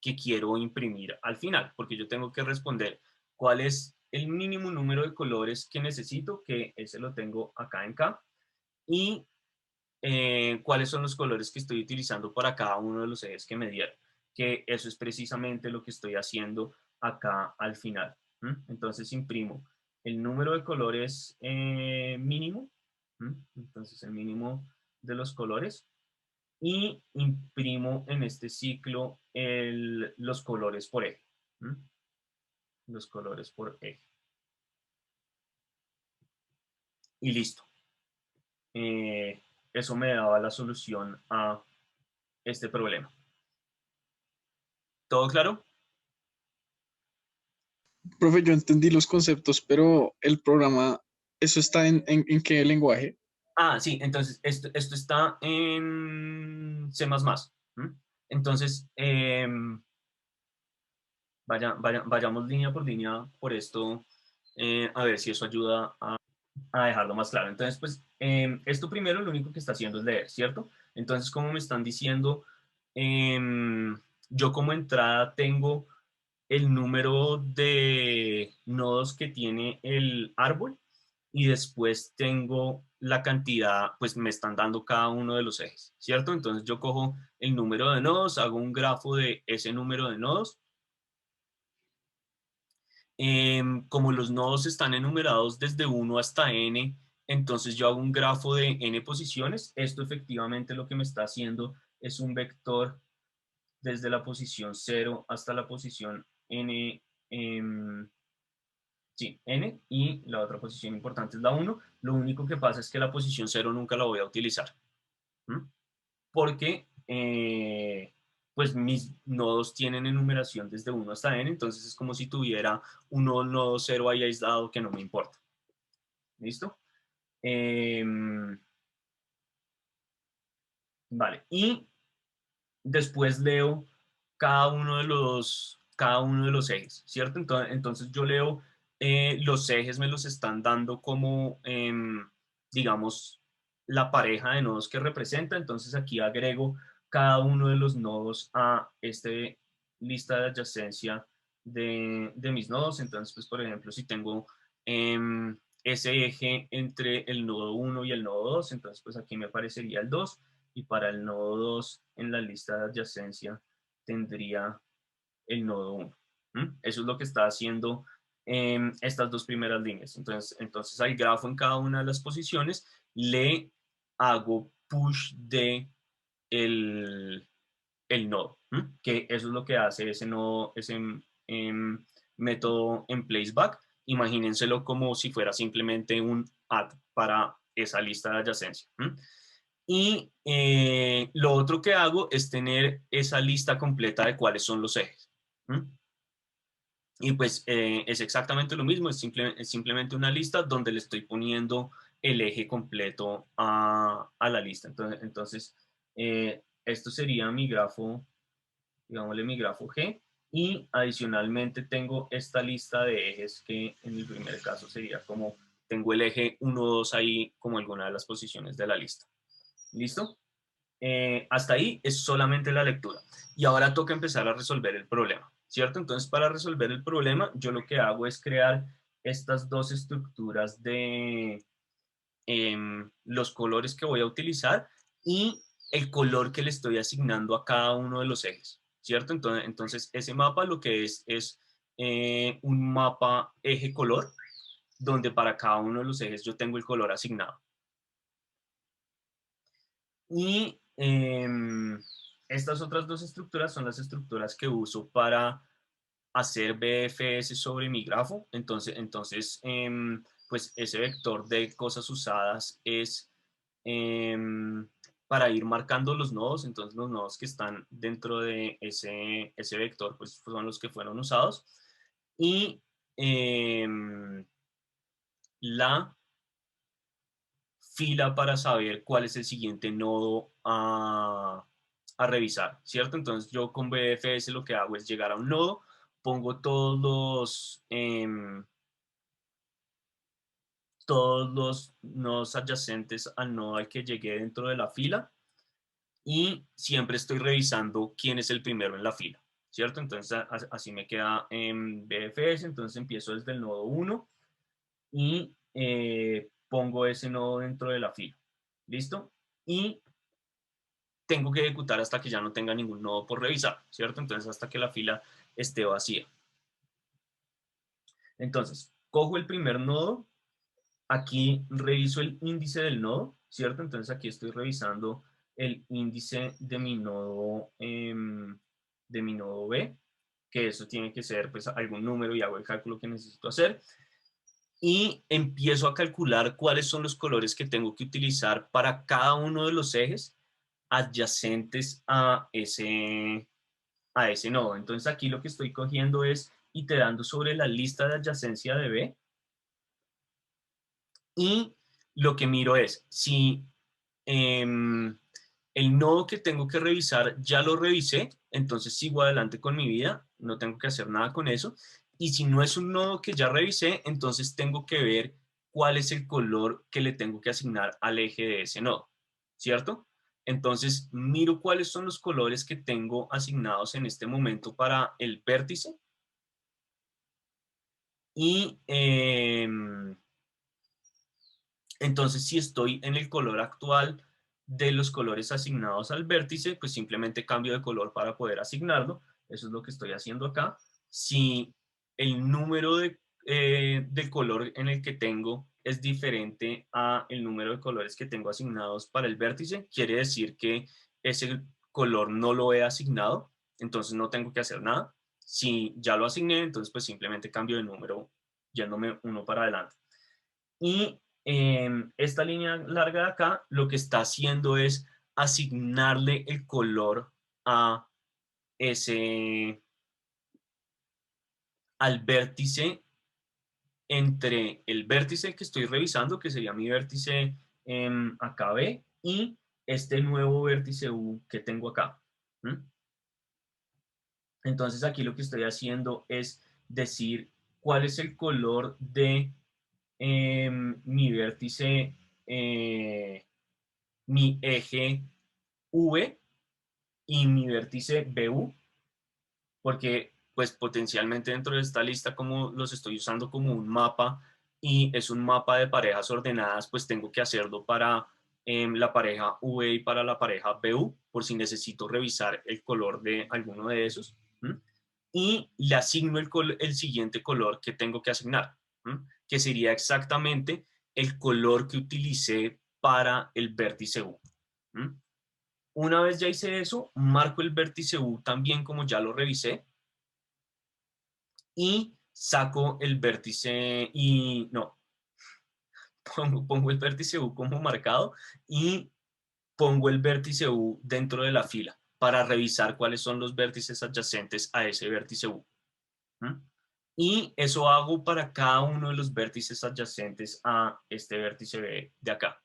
que quiero imprimir al final, porque yo tengo que responder cuál es el mínimo número de colores que necesito, que ese lo tengo acá en K, y cuáles son los colores que estoy utilizando para cada uno de los ejes que me dieron, que eso es precisamente lo que estoy haciendo acá al final. Entonces imprimo el número de colores mínimo, entonces el mínimo de los colores, y imprimo en este ciclo los colores por eje. Los colores por eje. Y listo. Eso me daba la solución a este problema. ¿Todo claro? Profe, yo entendí los conceptos, pero el programa, ¿eso está en qué lenguaje? Ah, sí, entonces esto está en C++. Entonces, vayamos línea por línea por esto, a ver si eso ayuda a dejarlo más claro. Entonces, pues, esto primero lo único que está haciendo es leer, ¿cierto? Entonces, como me están diciendo, yo como entrada tengo el número de nodos que tiene el árbol y después tengo la cantidad, pues me están dando cada uno de los ejes, ¿cierto? Entonces yo cojo el número de nodos, hago un grafo de ese número de nodos. Como los nodos están enumerados desde 1 hasta n, entonces yo hago un grafo de n posiciones. Esto efectivamente lo que me está haciendo es un vector desde la posición 0 hasta la posición n, sí, n, y la otra posición importante es la 1. Lo único que pasa es que la posición 0 nunca la voy a utilizar, porque pues mis nodos tienen enumeración desde 1 hasta n, entonces es como si tuviera un nodo 0 ahí aislado que no me importa. ¿Listo? Vale, y después leo cada uno de los ejes, ¿cierto? Entonces yo leo los ejes me los están dando como, digamos, la pareja de nodos que representa. Entonces aquí agrego cada uno de los nodos a esta lista de adyacencia de mis nodos. Entonces, pues, por ejemplo, si tengo ese eje entre el nodo 1 y el nodo 2, entonces pues aquí me aparecería el 2, y para el nodo 2 en la lista de adyacencia tendría el nodo 1. Eso es lo que está haciendo estas dos primeras líneas. Entonces al grafo en cada una de las posiciones le hago push de el, el nodo, que eso es lo que hace ese nodo, ese método en placeback. Imagínenselo como si fuera simplemente un add para esa lista de adyacencia. Y lo otro que hago es tener esa lista completa de cuáles son los ejes. Y pues es exactamente lo mismo, es simplemente una lista donde le estoy poniendo el eje completo a la lista. Entonces esto sería mi grafo, digámosle mi grafo G, y adicionalmente tengo esta lista de ejes que en el primer caso sería como, tengo el eje 1, 2 ahí como alguna de las posiciones de la lista. ¿Listo? Hasta ahí es solamente la lectura. Y ahora toca empezar a resolver el problema, ¿cierto? Entonces, para resolver el problema, yo lo que hago es crear estas dos estructuras de los colores que voy a utilizar y el color que le estoy asignando a cada uno de los ejes, ¿cierto? Entonces ese mapa lo que es un mapa eje color, donde para cada uno de los ejes yo tengo el color asignado. Y estas otras dos estructuras son las estructuras que uso para hacer BFS sobre mi grafo. Entonces pues ese vector de cosas usadas es para ir marcando los nodos. Entonces los nodos que están dentro de ese vector pues son los que fueron usados. Y la fila para saber cuál es el siguiente nodo a revisar, ¿cierto? Entonces yo con BFS lo que hago es llegar a un nodo, pongo todos los nodos adyacentes al nodo al que llegué dentro de la fila, y siempre estoy revisando quién es el primero en la fila. ¿cierto? Entonces así me queda en BFS, entonces empiezo desde el nodo 1 y pongo ese nodo dentro de la fila, ¿listo? Y tengo que ejecutar hasta que ya no tenga ningún nodo por revisar, ¿cierto? Entonces hasta que la fila esté vacía. Entonces, cojo el primer nodo, aquí reviso el índice del nodo, ¿cierto? Entonces aquí estoy revisando el índice de mi nodo B, que eso tiene que ser pues algún número y hago el cálculo que necesito hacer. Y empiezo a calcular cuáles son los colores que tengo que utilizar para cada uno de los ejes adyacentes a ese nodo. Entonces aquí lo que estoy cogiendo es iterando sobre la lista de adyacencia de B y lo que miro es si em, el nodo que tengo que revisar ya lo revisé, entonces sigo adelante con mi vida, no tengo que hacer nada con eso. Y si no es un nodo que ya revisé, entonces tengo que ver cuál es el color que le tengo que asignar al eje de ese nodo, ¿cierto? Entonces miro cuáles son los colores que tengo asignados en este momento para el vértice y entonces si estoy en el color actual de los colores asignados al vértice, pues simplemente cambio de color para poder asignarlo. Eso es lo que estoy haciendo acá. Si el número del color en el que tengo es diferente a el número de colores que tengo asignados para el vértice, quiere decir que ese color no lo he asignado, entonces no tengo que hacer nada. Si ya lo asigné, entonces pues simplemente cambio de número yéndome uno para adelante. Y esta línea larga de acá lo que está haciendo es asignarle el color a ese, al vértice entre el vértice que estoy revisando, que sería mi vértice acá B, y este nuevo vértice U que tengo acá. ¿Mm? Entonces aquí lo que estoy haciendo es decir cuál es el color de mi vértice, mi eje V y mi vértice BU, porque pues potencialmente dentro de esta lista como los estoy usando como un mapa y es un mapa de parejas ordenadas, pues tengo que hacerlo para la pareja V y para la pareja BU, por si necesito revisar el color de alguno de esos. ¿Mm? Y le asigno el siguiente color que tengo que asignar, ¿Mm? Que sería exactamente el color que utilicé para el vértice U. ¿Mm? Una vez ya hice eso, marco el vértice U también como ya lo revisé y saco el vértice y no, pongo el vértice U como marcado y pongo el vértice U dentro de la fila para revisar cuáles son los vértices adyacentes a ese vértice U. ¿Mm? Y eso hago para cada uno de los vértices adyacentes a este vértice B de acá.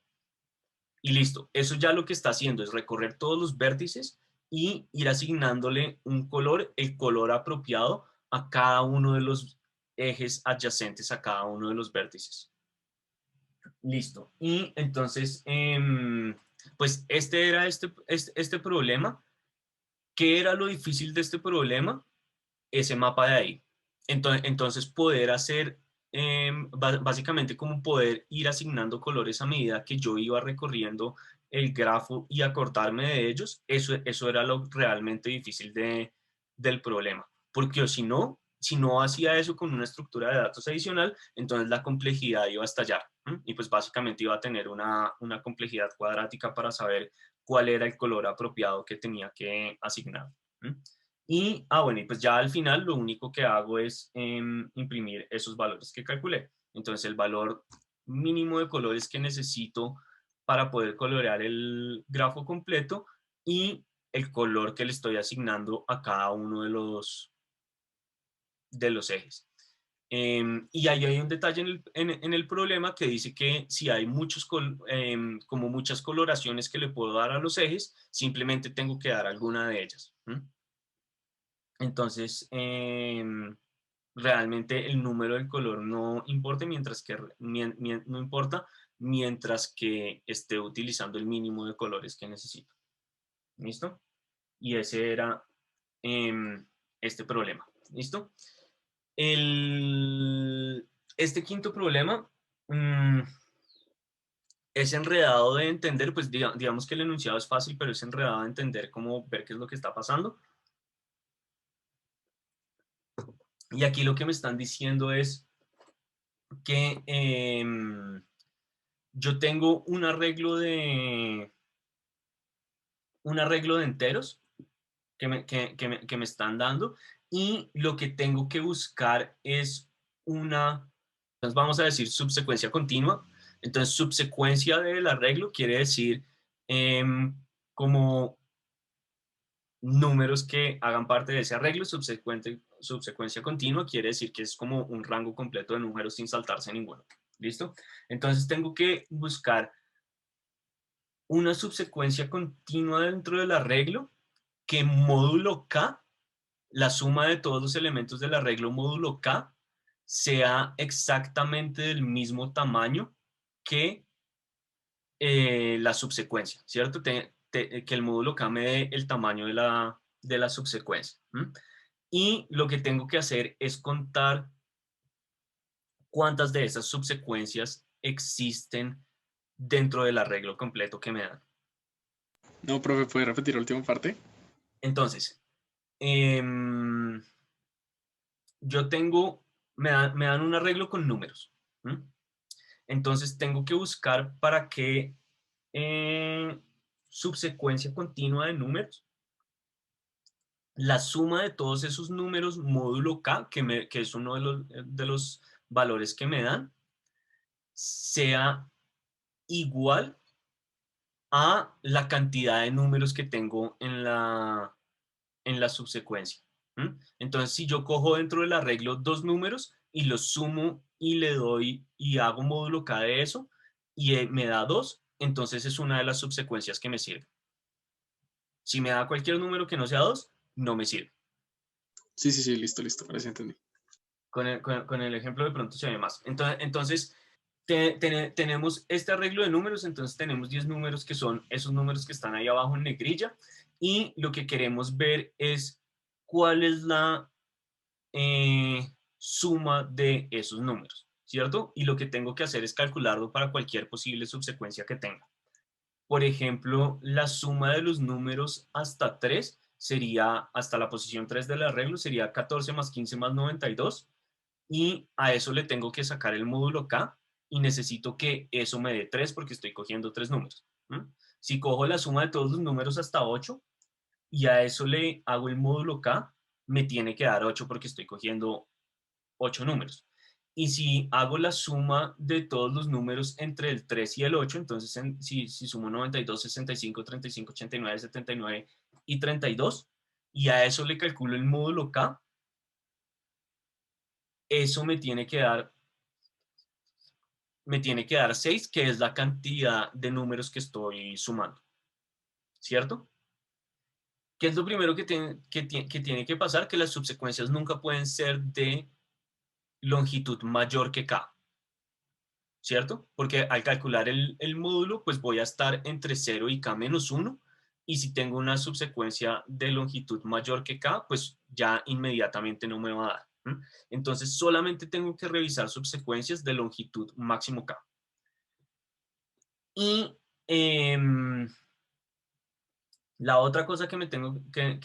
Y listo, eso ya lo que está haciendo es recorrer todos los vértices y ir asignándole un color, el color apropiado a cada uno de los ejes adyacentes a cada uno de los vértices. Listo. Y entonces, pues este era este problema. ¿Qué era lo difícil de este problema? Ese mapa de ahí. Entonces poder hacer, básicamente como poder ir asignando colores a medida que yo iba recorriendo el grafo y acordarme de ellos, eso era lo realmente difícil del problema. Porque si no hacía eso con una estructura de datos adicional, entonces la complejidad iba a estallar. ¿M? Y pues básicamente iba a tener una complejidad cuadrática para saber cuál era el color apropiado que tenía que asignar. ¿M? Y, bueno, y pues ya al final lo único que hago es imprimir esos valores que calculé. Entonces el valor mínimo de colores que necesito para poder colorear el grafo completo y el color que le estoy asignando a cada uno de los ejes. Y ahí hay un detalle en el problema que dice que si hay como muchas coloraciones que le puedo dar a los ejes, simplemente tengo que dar alguna de ellas. Entonces, realmente el número del color no importa no importa mientras que esté utilizando el mínimo de colores que necesito. ¿Listo? Y ese era este problema. ¿Listo? Este quinto problema es enredado de entender, pues digamos que el enunciado es fácil, pero es enredado de entender cómo ver qué es lo que está pasando. Y aquí lo que me están diciendo es que yo tengo un arreglo de enteros que me están dando y lo que tengo que buscar es entonces vamos a decir subsecuencia continua. Entonces subsecuencia del arreglo quiere decir como números que hagan parte de ese arreglo. Subsecuencia continua quiere decir que es como un rango completo de números sin saltarse ninguno. ¿Listo? Entonces tengo que buscar una subsecuencia continua dentro del arreglo que módulo K, la suma de todos los elementos del arreglo módulo K, sea exactamente del mismo tamaño que la subsecuencia, ¿cierto? Que el módulo K me dé el tamaño de la subsecuencia. Y lo que tengo que hacer es contar cuántas de esas subsecuencias existen dentro del arreglo completo que me dan. No, profe, ¿puede repetir la última parte? Entonces, yo tengo, me dan un arreglo con números. Entonces tengo que buscar para qué subsecuencia continua de números, la suma de todos esos números módulo K, que es uno de los valores que me dan, sea igual a la cantidad de números que tengo en la subsecuencia. Entonces, si yo cojo dentro del arreglo dos números y los sumo y le doy y hago módulo K de eso y me da 2, entonces es una de las subsecuencias que me sirve. Si me da cualquier número que no sea 2, no me sirve. Sí, sí, sí, listo, listo, ahora sí entendí. Con el ejemplo de pronto se ve más. Entonces tenemos este arreglo de números, entonces tenemos 10 números que son esos números que están ahí abajo en negrilla y lo que queremos ver es cuál es la suma de esos números, ¿cierto? Y lo que tengo que hacer es calcularlo para cualquier posible subsecuencia que tenga. Por ejemplo, la suma de los números hasta 3 sería, hasta la posición 3 del arreglo, sería 14 más 15 más 92 y a eso le tengo que sacar el módulo K y necesito que eso me dé 3 porque estoy cogiendo 3 números. Si cojo la suma de todos los números hasta 8 y a eso le hago el módulo K, me tiene que dar 8 porque estoy cogiendo 8 números. Y si hago la suma de todos los números entre el 3 y el 8, entonces si sumo 92, 65, 35, 89, 79 y 32, y a eso le calculo el módulo K, eso me tiene que dar 6, que es la cantidad de números que estoy sumando, ¿cierto? ¿Qué es lo primero que tiene que pasar? Que las subsecuencias nunca pueden ser de longitud mayor que K, ¿cierto? Porque al calcular el módulo, pues voy a estar entre 0 y K menos 1, y si tengo una subsecuencia de longitud mayor que K, pues ya inmediatamente no me va a dar. Entonces solamente tengo que revisar subsecuencias de longitud máximo K. Y la otra cosa que me tengo que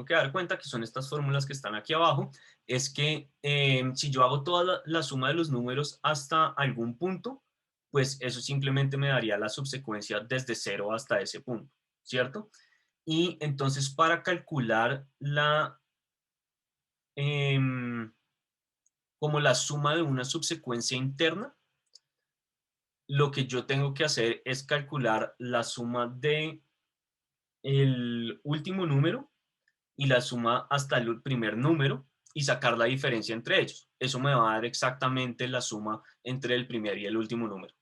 dar cuenta, que son estas fórmulas que están aquí abajo, es que si yo hago toda la suma de los números hasta algún punto, pues eso simplemente me daría la subsecuencia desde 0 hasta ese punto, ¿cierto? Y entonces para calcular em, como la suma de una subsecuencia interna, lo que yo tengo que hacer es calcular la suma de el último número y la suma hasta el primer número y sacar la diferencia entre ellos. Eso me va a dar exactamente la suma entre el primer y el último número.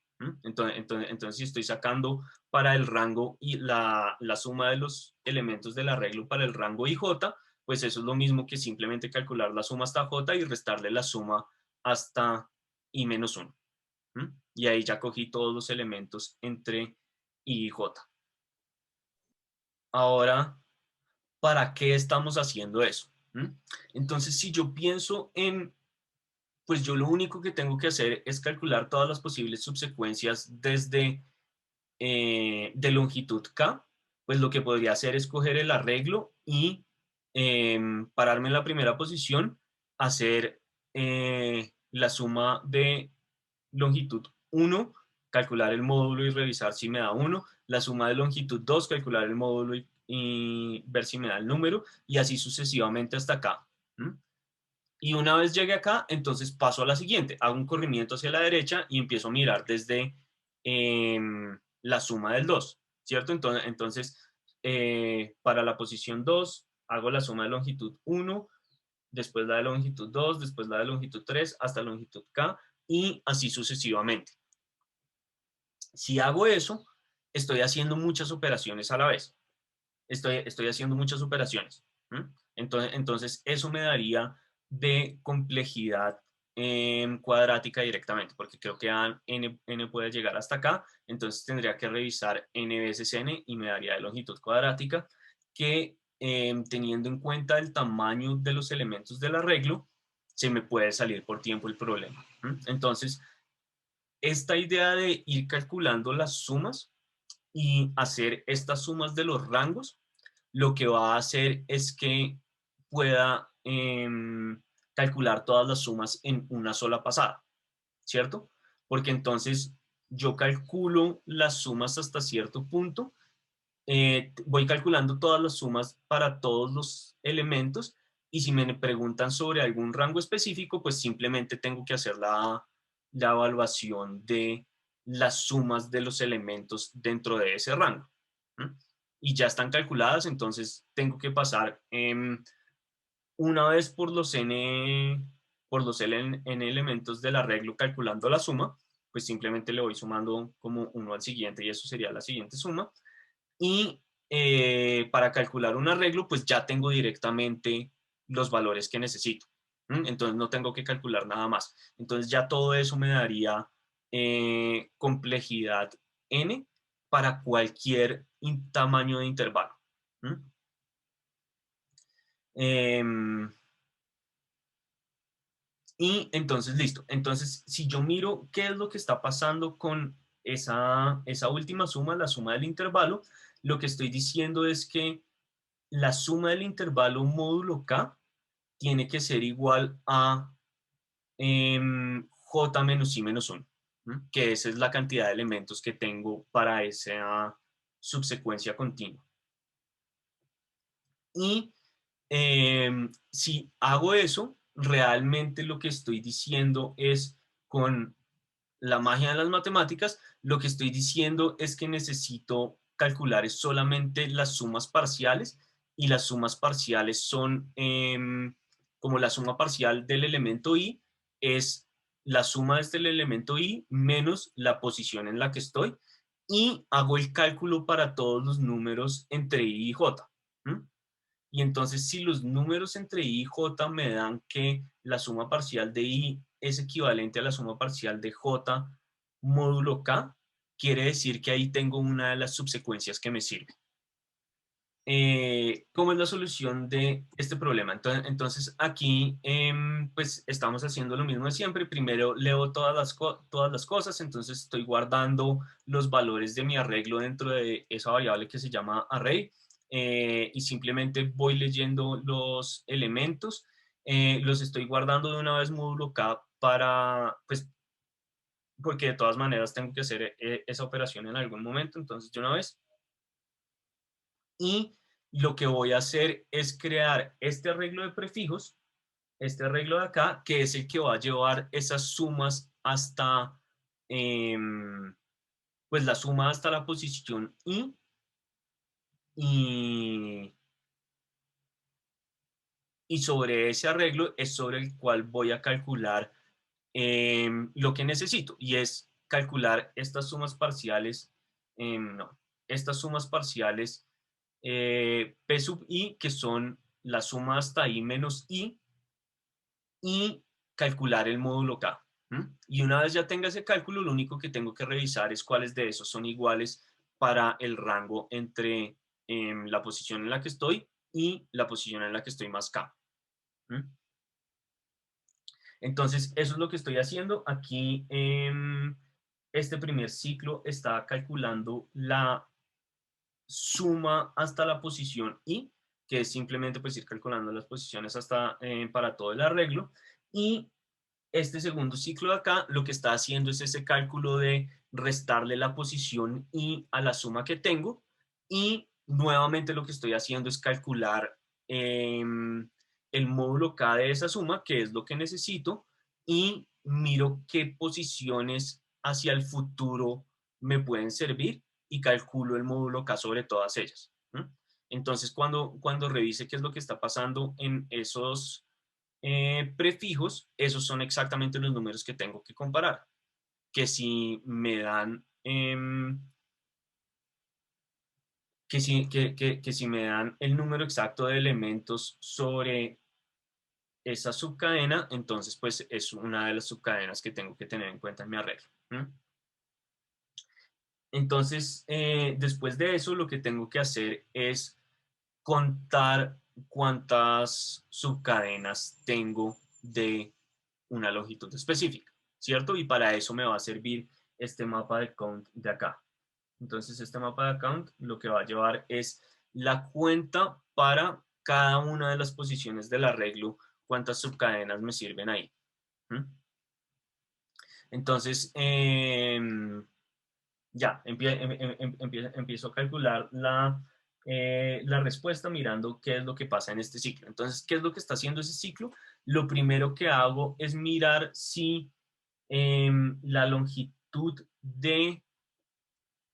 Entonces, si estoy sacando para el rango y la suma de los elementos del arreglo para el rango IJ, pues eso es lo mismo que simplemente calcular la suma hasta J y restarle la suma hasta I menos 1. Y ahí ya cogí todos los elementos entre I y J. Ahora, ¿para qué estamos haciendo eso? ¿Mm? Entonces, si yo pienso en, pues yo lo único que tengo que hacer es calcular todas las posibles subsecuencias desde de longitud K, pues lo que podría hacer es coger el arreglo y pararme en la primera posición, hacer la suma de longitud 1, calcular el módulo y revisar si me da 1, la suma de longitud 2, calcular el módulo y ver si me da el número, y así sucesivamente hasta acá. ¿Mm? Y una vez llegue acá, entonces paso a la siguiente, hago un corrimiento hacia la derecha y empiezo a mirar desde la suma del 2, ¿cierto? Entonces para la posición 2, hago la suma de longitud 1, después la de longitud 2, después la de longitud 3, hasta longitud K, y así sucesivamente. Si hago eso, estoy haciendo muchas operaciones a la vez. Estoy haciendo muchas operaciones. Entonces, eso me daría de complejidad cuadrática directamente, porque creo que n puede llegar hasta acá, entonces tendría que revisar n veces n y me daría de longitud cuadrática, que teniendo en cuenta el tamaño de los elementos del arreglo, se me puede salir por tiempo el problema. Entonces, esta idea de ir calculando las sumas y hacer estas sumas de los rangos, lo que va a hacer es que pueda calcular todas las sumas en una sola pasada, ¿cierto? Porque entonces yo calculo las sumas hasta cierto punto, voy calculando todas las sumas para todos los elementos y si me preguntan sobre algún rango específico, pues simplemente tengo que hacer la evaluación de las sumas de los elementos dentro de ese rango. ¿Mm? Y ya están calculadas, entonces tengo que pasar una vez por los n elementos del arreglo calculando la suma, pues simplemente le voy sumando como uno al siguiente y eso sería la siguiente suma. Y para calcular un arreglo, pues ya tengo directamente los valores que necesito. Entonces no tengo que calcular nada más. Entonces ya todo eso me daría complejidad n para cualquier tamaño de intervalo. ¿Mm? Em, y entonces, listo. Entonces, si yo miro qué es lo que está pasando con esa última suma, la suma del intervalo, lo que estoy diciendo es que la suma del intervalo módulo K tiene que ser igual a J menos I menos 1, que esa es la cantidad de elementos que tengo para esa subsecuencia continua. Y si hago eso, realmente lo que estoy diciendo es, con la magia de las matemáticas, lo que estoy diciendo es que necesito calcular es solamente las sumas parciales y las sumas parciales son como la suma parcial del elemento i es la suma desde el elemento i menos la posición en la que estoy y hago el cálculo para todos los números entre i y j. Y entonces, si los números entre i y j me dan que la suma parcial de i es equivalente a la suma parcial de j módulo k, quiere decir que ahí tengo una de las subsecuencias que me sirve. ¿Cómo es la solución de este problema? Entonces aquí pues estamos haciendo lo mismo de siempre. Primero leo todas las cosas, entonces estoy guardando los valores de mi arreglo dentro de esa variable que se llama array y simplemente voy leyendo los elementos. Los estoy guardando de una vez módulo K para, pues, porque de todas maneras tengo que hacer esa operación en algún momento, entonces de una vez. Y lo que voy a hacer es crear este arreglo de prefijos, este arreglo de acá, que es el que va a llevar esas sumas hasta, pues la suma hasta la posición y, y sobre ese arreglo es sobre el cual voy a calcular lo que necesito y es calcular estas sumas parciales, no, estas sumas parciales P sub i, que son la suma hasta i menos i, y calcular el módulo K. Y una vez ya tenga ese cálculo, lo único que tengo que revisar es cuáles de esos son iguales para el rango entre la posición en la que estoy y la posición en la que estoy más K. ¿Mm? Entonces, eso es lo que estoy haciendo. Aquí, este primer ciclo está calculando la suma hasta la posición i, que es simplemente pues ir calculando las posiciones hasta para todo el arreglo. Y este segundo ciclo de acá lo que está haciendo es ese cálculo de restarle la posición i a la suma que tengo. Y nuevamente lo que estoy haciendo es calcular el módulo k de esa suma, que es lo que necesito, y miro qué posiciones hacia el futuro me pueden servir y calculo el módulo K sobre todas ellas. ¿Mm? Entonces, cuando revise qué es lo que está pasando en esos prefijos, esos son exactamente los números que tengo que comparar. Que si me dan, que si me dan el número exacto de elementos sobre esa subcadena, entonces pues es una de las subcadenas que tengo que tener en cuenta en mi arreglo. ¿Mm? Entonces, después de eso, lo que tengo que hacer es contar cuántas subcadenas tengo de una longitud específica, ¿cierto? Y para eso me va a servir este mapa de count de acá. Entonces, este mapa de count lo que va a llevar es la cuenta para cada una de las posiciones del arreglo, cuántas subcadenas me sirven ahí. ¿Mm? Entonces, ya, empiezo a calcular la respuesta mirando qué es lo que pasa en este ciclo. Entonces, ¿qué es lo que está haciendo ese ciclo? Lo primero que hago es mirar si la longitud de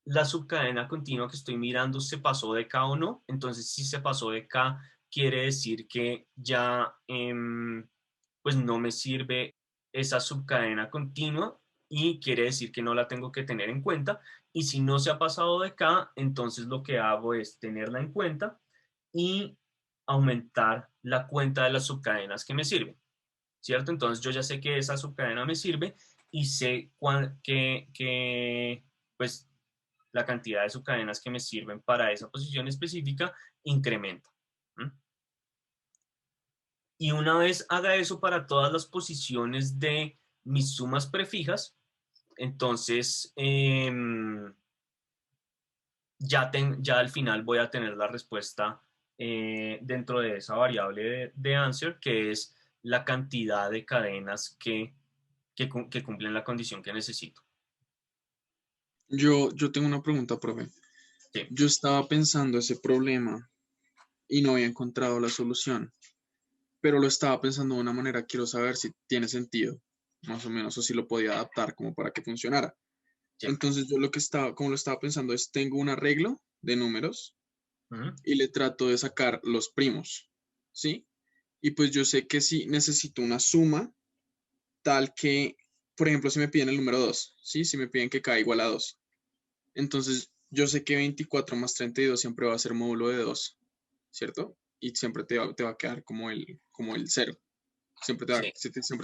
la subcadena continua que estoy mirando se pasó de K o no. Entonces, si se pasó de K, quiere decir que ya pues no me sirve esa subcadena continua y quiere decir que no la tengo que tener en cuenta. Y si no se ha pasado de K, entonces lo que hago es tenerla en cuenta y aumentar la cuenta de las subcadenas que me sirven, ¿cierto? Entonces yo ya sé que esa subcadena me sirve y sé pues la cantidad de subcadenas que me sirven para esa posición específica incrementa. ¿Mm? Y una vez haga eso para todas las posiciones de mis sumas prefijas, entonces ya al final voy a tener la respuesta dentro de esa variable de answer, que es la cantidad de cadenas que cumplen la condición que necesito. Yo tengo una pregunta, profe. Sí. Yo estaba pensando ese problema y no había encontrado la solución, pero lo estaba pensando de una manera, quiero saber si tiene sentido, más o menos, o si lo podía adaptar como para que funcionara. Sí. Entonces yo como lo estaba pensando es, tengo un arreglo de números Ujú. y le trato de sacar los primos, ¿sí? Y pues yo sé que si necesito una suma tal que, por ejemplo, si me piden el número 2, ¿sí? Si me piden que k igual a 2, entonces yo sé que 24 más 32 siempre va a ser módulo de 2, ¿cierto? Y siempre te va a quedar como el 0. Sí. Siempre te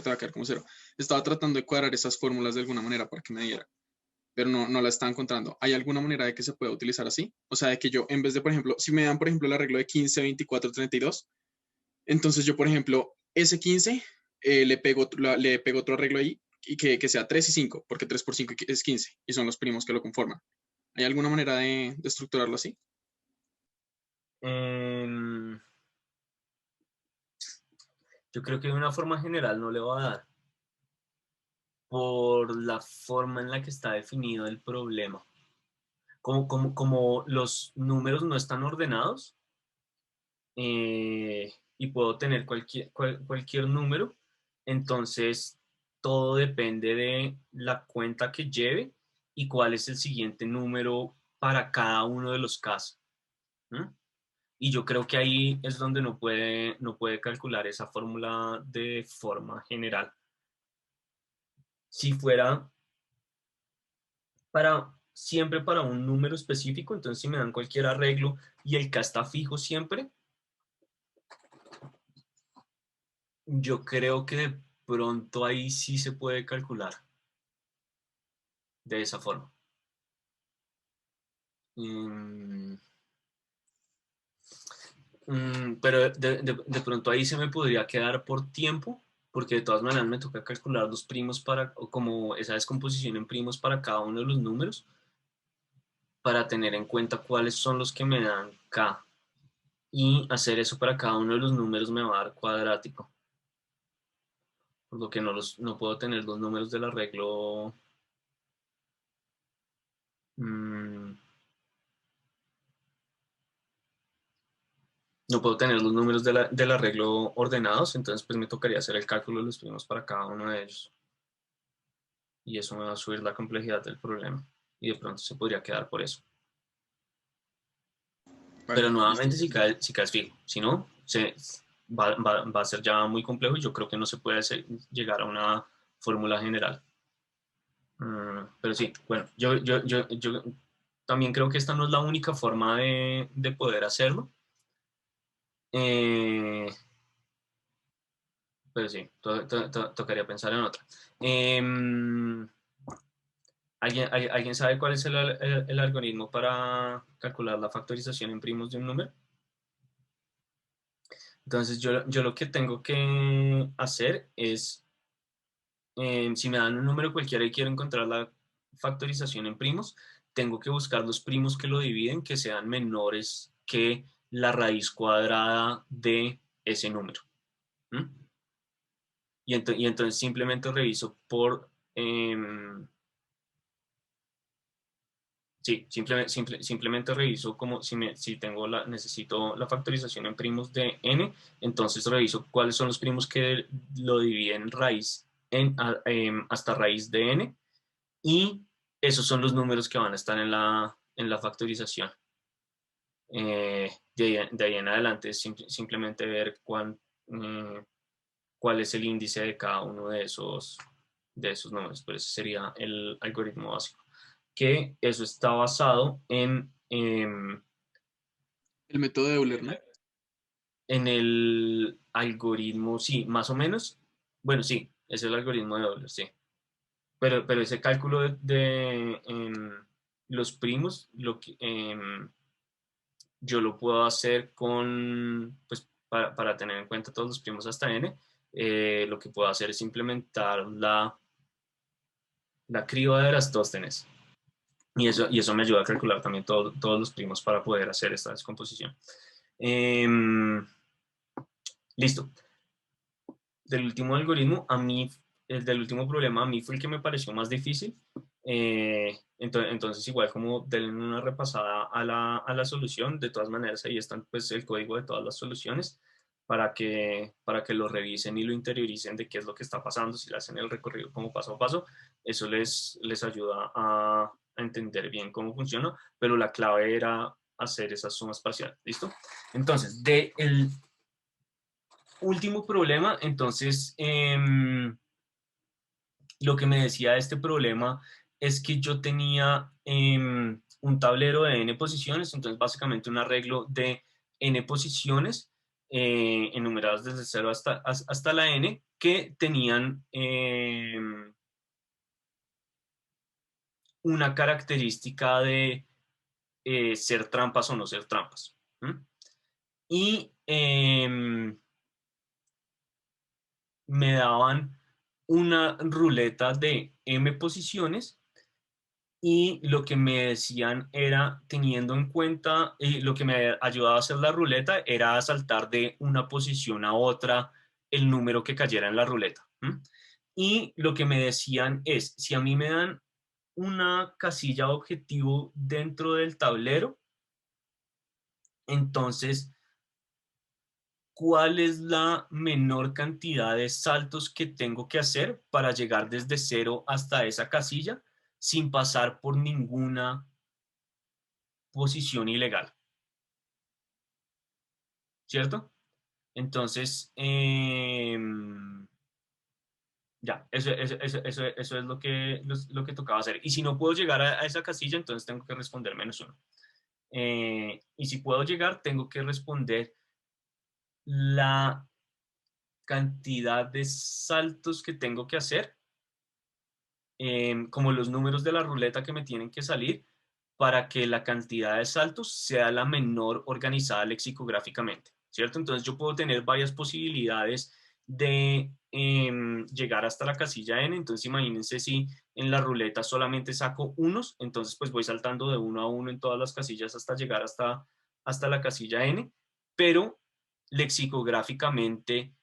va a quedar como 0. Estaba tratando de cuadrar esas fórmulas de alguna manera para que me diera, pero no la estaba encontrando. ¿Hay alguna manera de que se pueda utilizar así? O sea, de que yo, en vez de, por ejemplo, si me dan, por ejemplo, el arreglo de 15, 24, 32, entonces yo, por ejemplo, ese 15 le pego otro arreglo ahí y que sea 3 y 5, porque 3 por 5 es 15 y son los primos que lo conforman. ¿Hay alguna manera de estructurarlo así? Em, yo creo que de una forma general no le va a dar por la forma en la que está definido el problema. Como los números no están ordenados y puedo tener cualquier número, entonces todo depende de la cuenta que lleve y cuál es el siguiente número para cada uno de los casos. ¿Mm? Y yo creo que ahí es donde no puede calcular esa fórmula de forma general. Si fuera siempre para un número específico, entonces si me dan cualquier arreglo y el K está fijo siempre, yo creo que de pronto ahí sí se puede calcular de esa forma. Mm, Pero de pronto ahí se me podría quedar por tiempo, porque de todas maneras me toca calcular los primos para, o como esa descomposición en primos para cada uno de los números, para tener en cuenta cuáles son los que me dan K. Y hacer eso para cada uno de los números me va a dar cuadrático. Por lo que no puedo tener los números del arreglo. mm, no puedo tener los números del arreglo ordenados, entonces pues me tocaría hacer el cálculo de los primos para cada uno de ellos. Y eso me va a subir la complejidad del problema. Y de pronto se podría quedar por eso. Pero Vale, listo. nuevamente si caes fijo. Si no, va a ser ya muy complejo y yo creo que no se puede llegar a una fórmula general. Pero sí, bueno, yo también creo que esta no es la única forma de poder hacerlo. Eh, pero sí, tocaría pensar en otra. Em, ¿Alguien sabe cuál es el algoritmo para calcular la factorización en primos de un número? Entonces yo lo que tengo que hacer es, si me dan un número cualquiera y quiero encontrar la factorización en primos, tengo que buscar los primos que lo dividen que sean menores que la raíz cuadrada de ese número. ¿Mm? Y entonces simplemente reviso por... sí, simplemente reviso como si necesito la factorización en primos de n, entonces reviso cuáles son los primos que lo dividen raíz hasta raíz de n, y esos son los números que van a estar en la factorización. De ahí en adelante es simplemente ver cuál es el índice de cada uno de esos números, pero ese sería el algoritmo básico. Que eso está basado El método de Euler, ¿no? en el algoritmo, sí, más o menos. Bueno, sí, es el algoritmo de Euler, sí. Pero ese cálculo de los primos, yo lo puedo hacer pues, para tener en cuenta todos los primos hasta n, lo que puedo hacer es implementar la criba de Erastóstenes. Y eso me ayuda a calcular también todos los primos para poder hacer esta descomposición. Listo. Del último algoritmo, el del último problema, a mí fue el que me pareció más difícil. Entonces, igual como denle una repasada a la solución, de todas maneras ahí están pues el código de todas las soluciones para que lo revisen y lo interioricen de qué es lo que está pasando, si le hacen el recorrido como paso a paso, eso les ayuda a entender bien cómo funciona, pero la clave era hacer esas sumas parciales, ¿listo? Entonces, el último problema, entonces, lo que me decía este problema es que yo tenía un tablero de n posiciones, entonces básicamente un arreglo de n posiciones enumeradas desde 0 hasta la n, que tenían una característica de ser trampas o no ser trampas. Y me daban una ruleta de m posiciones, y lo que me decían era, teniendo en cuenta, y lo que me ayudaba a hacer la ruleta era saltar de una posición a otra el número que cayera en la ruleta. Y lo que me decían es, si a mí me dan una casilla objetivo dentro del tablero, entonces, ¿cuál es la menor cantidad de saltos que tengo que hacer para llegar desde 0 hasta esa casilla sin pasar por ninguna posición ilegal? ¿Cierto? Entonces, ya, eso es lo que tocaba hacer. Y si no puedo llegar a esa casilla, entonces tengo que responder -1. Y si puedo llegar, tengo que responder la cantidad de saltos que tengo que hacer, como los números de la ruleta que me tienen que salir, para que la cantidad de saltos sea la menor organizada lexicográficamente. ¿cierto? Entonces yo puedo tener varias posibilidades de llegar hasta la casilla n. Entonces imagínense si en la ruleta solamente saco unos, entonces pues voy saltando de uno a uno en todas las casillas hasta llegar hasta la casilla n, pero lexicográficamente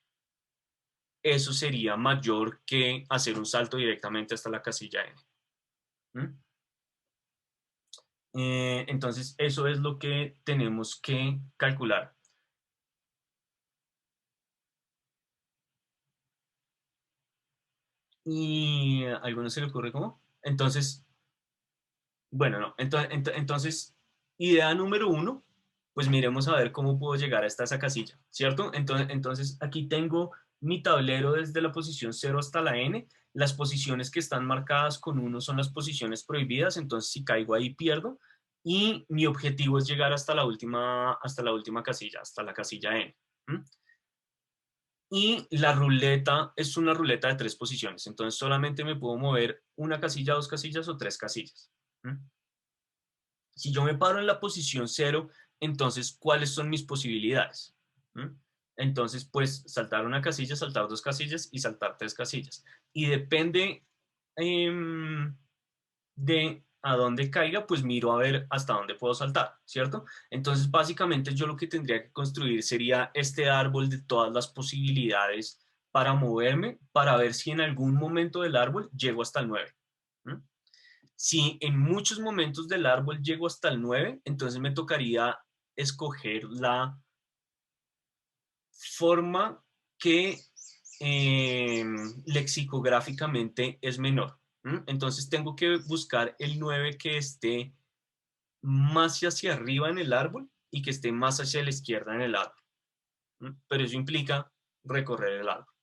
eso sería mayor que hacer un salto directamente hasta la casilla n. ¿Mm? Entonces eso es lo que tenemos que calcular. ¿Y a alguno se le ocurre cómo? Entonces, bueno, no. Entonces, idea número uno, pues miremos a ver cómo puedo llegar hasta esa casilla, ¿cierto? Entonces aquí tengo mi tablero desde la posición 0 hasta la n. Las posiciones que están marcadas con 1 son las posiciones prohibidas, entonces si caigo ahí pierdo. Y mi objetivo es llegar hasta la última casilla, hasta la casilla n. ¿Mm? Y la ruleta es una ruleta de 3 posiciones, entonces solamente me puedo mover una casilla, 2 casillas o 3 casillas. ¿Mm? Si yo me paro en la posición 0, entonces, ¿cuáles son mis posibilidades? ¿Mm? Entonces, pues saltar una casilla, saltar 2 casillas y saltar 3 casillas. Y depende de a dónde caiga, pues miro a ver hasta dónde puedo saltar, ¿cierto? Entonces, básicamente yo lo que tendría que construir sería este árbol de todas las posibilidades para moverme, para ver si en algún momento del árbol llego hasta el 9. ¿Mm? Si en muchos momentos del árbol llego hasta el 9, entonces me tocaría escoger la forma que lexicográficamente es menor. Entonces tengo que buscar el 9 que esté más hacia arriba en el árbol y que esté más hacia la izquierda en el árbol. Pero eso implica recorrer el árbol.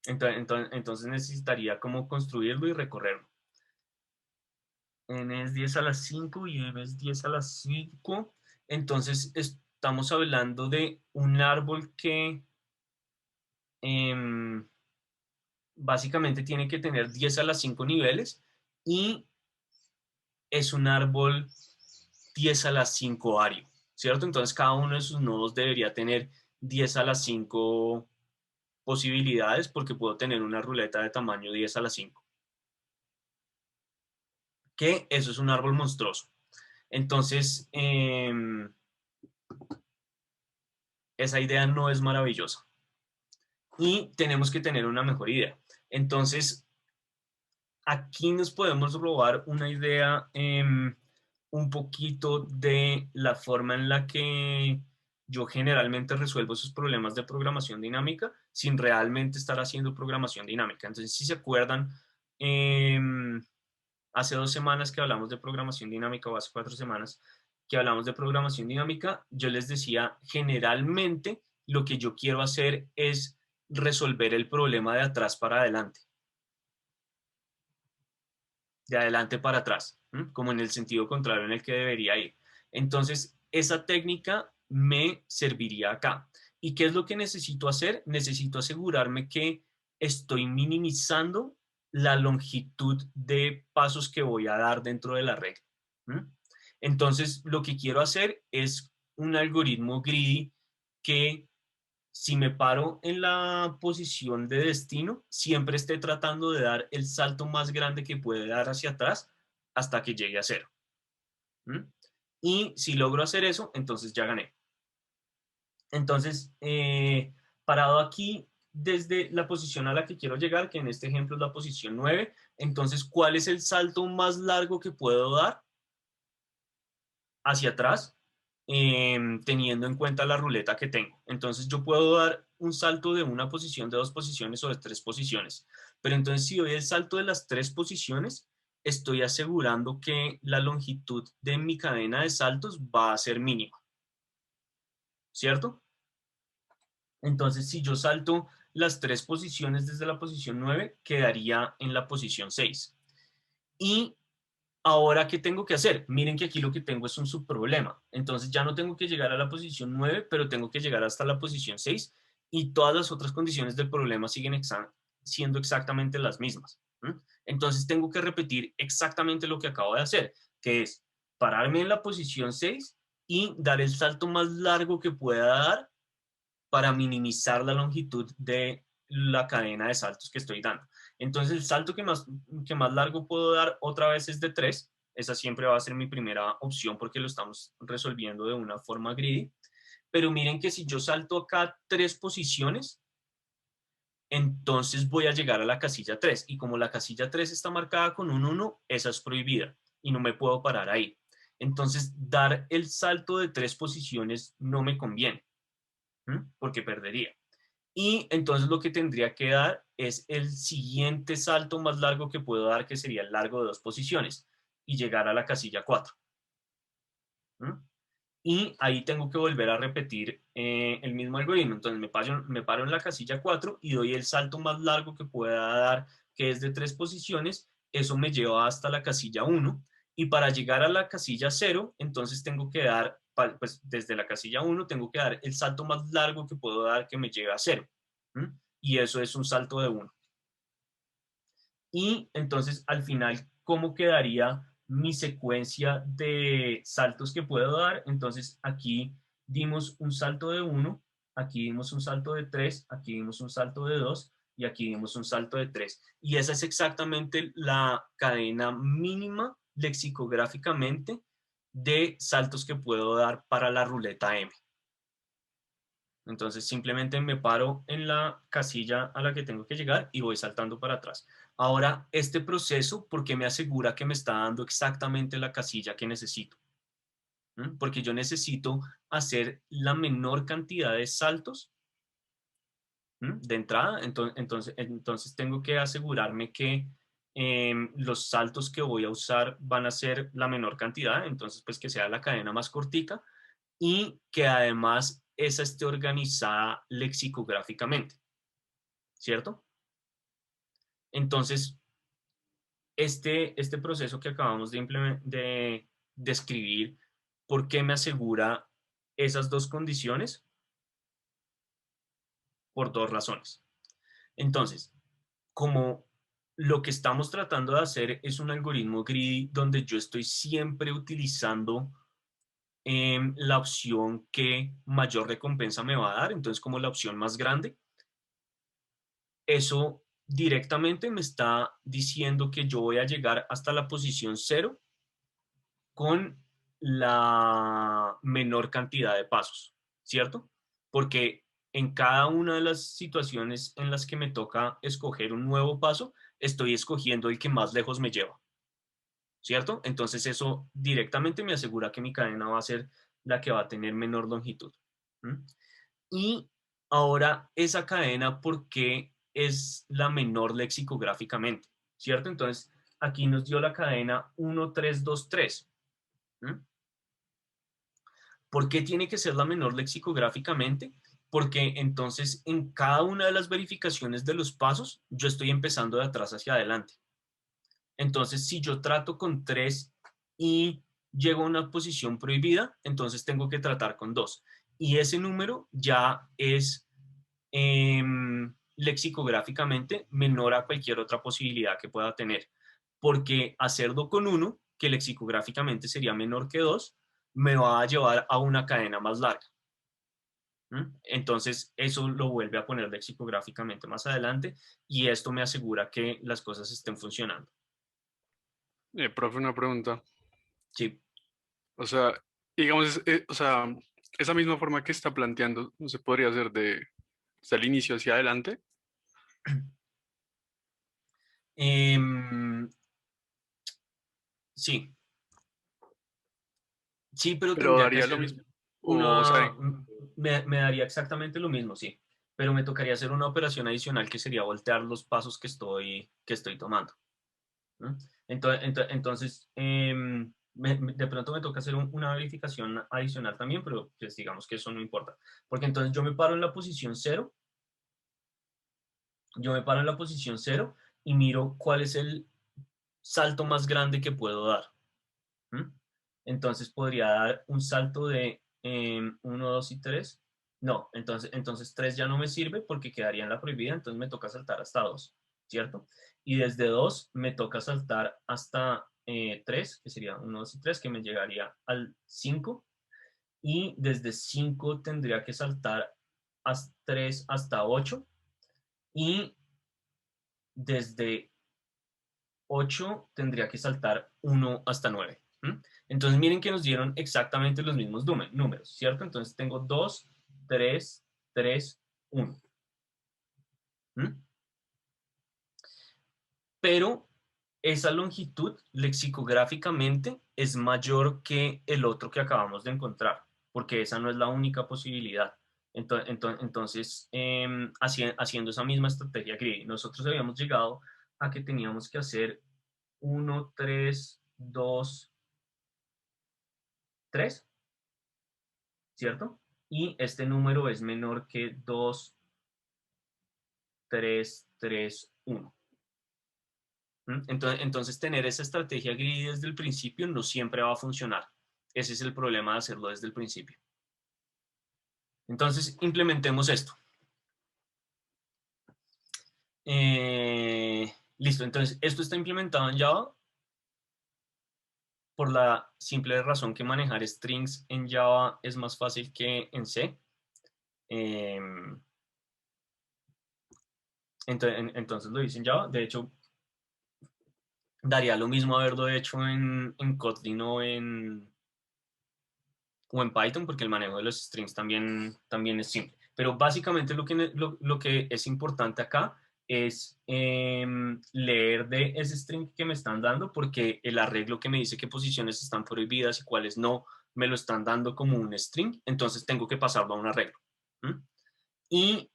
Entonces necesitaría como construirlo y recorrerlo. N es 10 a las 5 y M es 10 a las 5. Entonces estamos hablando de un árbol que em, básicamente tiene que tener 10 a las 5 niveles y es un árbol 10 a las 5 ario, ¿cierto? Entonces cada uno de sus nodos debería tener 10 a las 5 posibilidades porque puedo tener una ruleta de tamaño 10 a las 5. Que eso es un árbol monstruoso. Entonces, esa idea no es maravillosa. Y tenemos que tener una mejor idea. Entonces, aquí nos podemos robar una idea un poquito de la forma en la que yo generalmente resuelvo esos problemas de programación dinámica sin realmente estar haciendo programación dinámica. Entonces, si se acuerdan, hace 2 semanas que hablamos de programación dinámica o hace 4 semanas que hablamos de programación dinámica, yo les decía, generalmente lo que yo quiero hacer es resolver el problema de atrás para adelante, de adelante para atrás, como en el sentido contrario en el que debería ir. Entonces, esa técnica me serviría acá. ¿Y qué es lo que necesito hacer? Necesito asegurarme que estoy minimizando la longitud de pasos que voy a dar dentro de la regla. Entonces, lo que quiero hacer es un algoritmo greedy que si me paro en la posición de destino, siempre esté tratando de dar el salto más grande que puede dar hacia atrás hasta que llegue a 0. Y si logro hacer eso, entonces ya gané. Entonces, parado aquí desde la posición a la que quiero llegar, que en este ejemplo es la posición 9, entonces, ¿cuál es el salto más largo que puedo dar hacia atrás? Teniendo en cuenta la ruleta que tengo. Entonces yo puedo dar un salto de una posición, de 2 posiciones o de 3 posiciones. Pero entonces si doy el salto de las 3 posiciones, estoy asegurando que la longitud de mi cadena de saltos va a ser mínima. ¿Cierto? Entonces si yo salto las 3 posiciones desde la posición 9, quedaría en la posición 6. Y ahora, ¿qué tengo que hacer? Miren que aquí lo que tengo es un subproblema. Entonces ya no tengo que llegar a la posición 9, pero tengo que llegar hasta la posición 6 y todas las otras condiciones del problema siguen siendo exactamente las mismas. Entonces tengo que repetir exactamente lo que acabo de hacer, que es pararme en la posición 6 y dar el salto más largo que pueda dar para minimizar la longitud de la cadena de saltos que estoy dando. Entonces el salto que más largo puedo dar otra vez es de 3. Esa siempre va a ser mi primera opción porque lo estamos resolviendo de una forma greedy. Pero miren que si yo salto acá 3 posiciones, entonces voy a llegar a la casilla 3. Y como la casilla 3 está marcada con un 1, esa es prohibida y no me puedo parar ahí. Entonces, dar el salto de 3 posiciones no me conviene, porque perdería. Y entonces lo que tendría que dar es el siguiente salto más largo que puedo dar, que sería el largo de 2 posiciones, y llegar a la casilla 4. Y ahí tengo que volver a repetir el mismo algoritmo. Entonces me paro en la casilla 4 y doy el salto más largo que pueda dar, que es de 3 posiciones. Eso me lleva hasta la casilla 1. Y para llegar a la casilla 0, entonces tengo que dar, pues desde la casilla 1, tengo que dar el salto más largo que puedo dar que me lleve a 0. Y eso es un salto de 1. Y entonces al final, ¿cómo quedaría mi secuencia de saltos que puedo dar? Entonces aquí dimos un salto de 1, aquí dimos un salto de 3, aquí dimos un salto de 2 y aquí dimos un salto de 3. Y esa es exactamente la cadena mínima lexicográficamente de saltos que puedo dar para la ruleta M. Entonces simplemente me paro en la casilla a la que tengo que llegar y voy saltando para atrás. Ahora, este proceso, ¿por qué me asegura que me está dando exactamente la casilla que necesito? Porque yo necesito hacer la menor cantidad de saltos de entrada, entonces tengo que asegurarme que los saltos que voy a usar van a ser la menor cantidad, entonces pues que sea la cadena más cortica y que además esa esté organizada lexicográficamente, ¿cierto? Entonces, este proceso que acabamos de describir, ¿por qué me asegura esas dos condiciones? Por dos razones. Entonces, como lo que estamos tratando de hacer es un algoritmo greedy donde yo estoy siempre utilizando la opción que mayor recompensa me va a dar, entonces como la opción más grande, eso directamente me está diciendo que yo voy a llegar hasta la posición 0 con la menor cantidad de pasos, ¿cierto? Porque en cada una de las situaciones en las que me toca escoger un nuevo paso, estoy escogiendo el que más lejos me lleva, ¿cierto? Entonces eso directamente me asegura que mi cadena va a ser la que va a tener menor longitud. ¿Mm? Y ahora esa cadena, ¿por qué es la menor lexicográficamente? ¿Cierto? Entonces aquí nos dio la cadena 1323. ¿Por qué tiene que ser la menor lexicográficamente? Porque entonces en cada una de las verificaciones de los pasos, yo estoy empezando de atrás hacia adelante. Entonces, si yo trato con 3 y llego a una posición prohibida, entonces tengo que tratar con 2. Y ese número ya es lexicográficamente menor a cualquier otra posibilidad que pueda tener. Porque hacerlo con 1, que lexicográficamente sería menor que 2, me va a llevar a una cadena más larga. Entonces, eso lo vuelve a poner lexicográficamente más adelante y esto me asegura que las cosas estén funcionando. Profe, una pregunta. Sí. O sea, digamos, o sea, esa misma forma que está planteando, ¿no se podría hacer desde el inicio hacia adelante? Em, sí, sí, pero Pero tendría que daría lo hacer mismo. O sea, una, me daría exactamente lo mismo, sí, pero me tocaría hacer una operación adicional que sería voltear los pasos que estoy tomando. ¿No? Entonces, de pronto me toca hacer una verificación adicional también, pero pues digamos que eso no importa, porque entonces yo me paro en la posición 0, y miro cuál es el salto más grande que puedo dar. ¿Mm? Entonces podría dar un salto de 1, 2 y 3. No, entonces 3 ya no me sirve porque quedaría en la prohibida, entonces me toca saltar hasta 2, ¿cierto? Y desde 2 me toca saltar hasta 3, que sería 1, 2 y 3, que me llegaría al 5. y desde 5 tendría que saltar a 3 hasta 8 y desde 8 tendría que saltar 1 hasta 9. Entonces miren que nos dieron exactamente los mismos números, ¿cierto? Entonces tengo 2, 3, 3, 1. Pero esa longitud lexicográficamente es mayor que el otro que acabamos de encontrar, porque esa no es la única posibilidad. Entonces, haciendo esa misma estrategia greedy, nosotros habíamos llegado a que teníamos que hacer 1, 3, 2, 3, ¿cierto? Y este número es menor que 2, 3, 3, 1. Entonces, tener esa estrategia greedy desde el principio no siempre va a funcionar. Ese es el problema de hacerlo desde el principio. Entonces, implementemos esto. Listo, entonces, esto está implementado en Java por la simple razón que manejar strings en Java es más fácil que en C. Entonces lo hice en Java. De hecho, daría lo mismo haberlo hecho en Kotlin o en Python, porque el manejo de los strings también es simple. Pero básicamente lo que es importante acá es leer de ese string que me están dando, porque el arreglo que me dice qué posiciones están prohibidas y cuáles no, me lo están dando como un string, entonces tengo que pasarlo a un arreglo. Y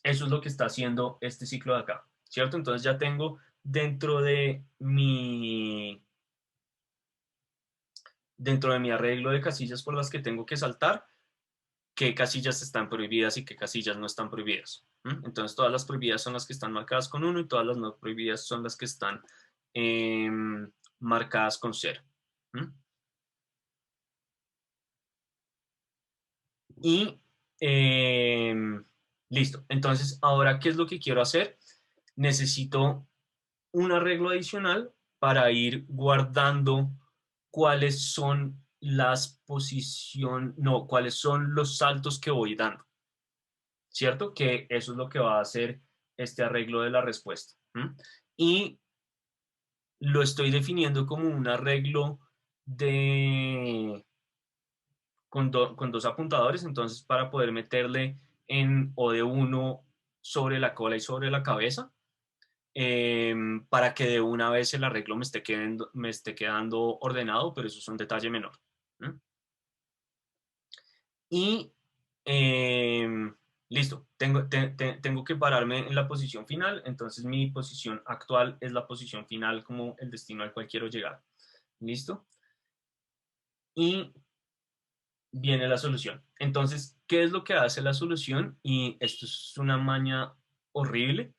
eso es lo que está haciendo este ciclo de acá, ¿cierto? Entonces ya tengo dentro de mi arreglo de casillas por las que tengo que saltar, qué casillas están prohibidas y qué casillas no están prohibidas. Entonces todas las prohibidas son las que están marcadas con 1 y todas las no prohibidas son las que están marcadas con 0. Y listo. Entonces, ahora, ¿qué es lo que quiero hacer? Necesito un arreglo adicional para ir guardando cuáles son cuáles son los saltos que voy dando, ¿cierto? Que eso es lo que va a hacer este arreglo de la respuesta. Y lo estoy definiendo como un arreglo con dos apuntadores, entonces para poder meterle en o de uno sobre la cola y sobre la cabeza, para que de una vez el arreglo me esté quedando ordenado, pero eso es un detalle menor. Y listo, tengo que pararme en la posición final, entonces mi posición actual es la posición final como el destino al cual quiero llegar. ¿Listo? Y viene la solución. Entonces, ¿qué es lo que hace la solución? Y esto es una maña horrible,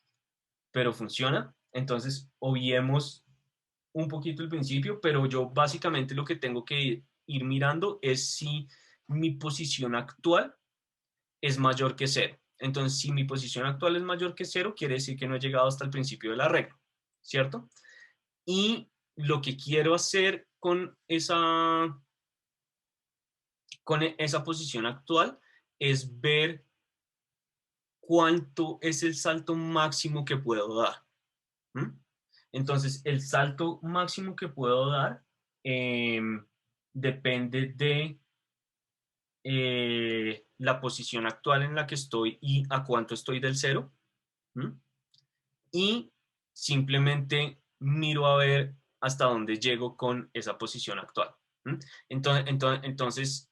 pero funciona. Entonces, obviemos un poquito el principio, pero yo básicamente lo que tengo que ir mirando es si mi posición actual es mayor que 0. Entonces, si mi posición actual es mayor que 0, quiere decir que no he llegado hasta el principio del arreglo, ¿cierto? Y lo que quiero hacer con esa posición actual es ver cuánto es el salto máximo que puedo dar. Entonces, el salto máximo que puedo dar depende de la posición actual en la que estoy y a cuánto estoy del 0. Y simplemente miro a ver hasta dónde llego con esa posición actual. Entonces,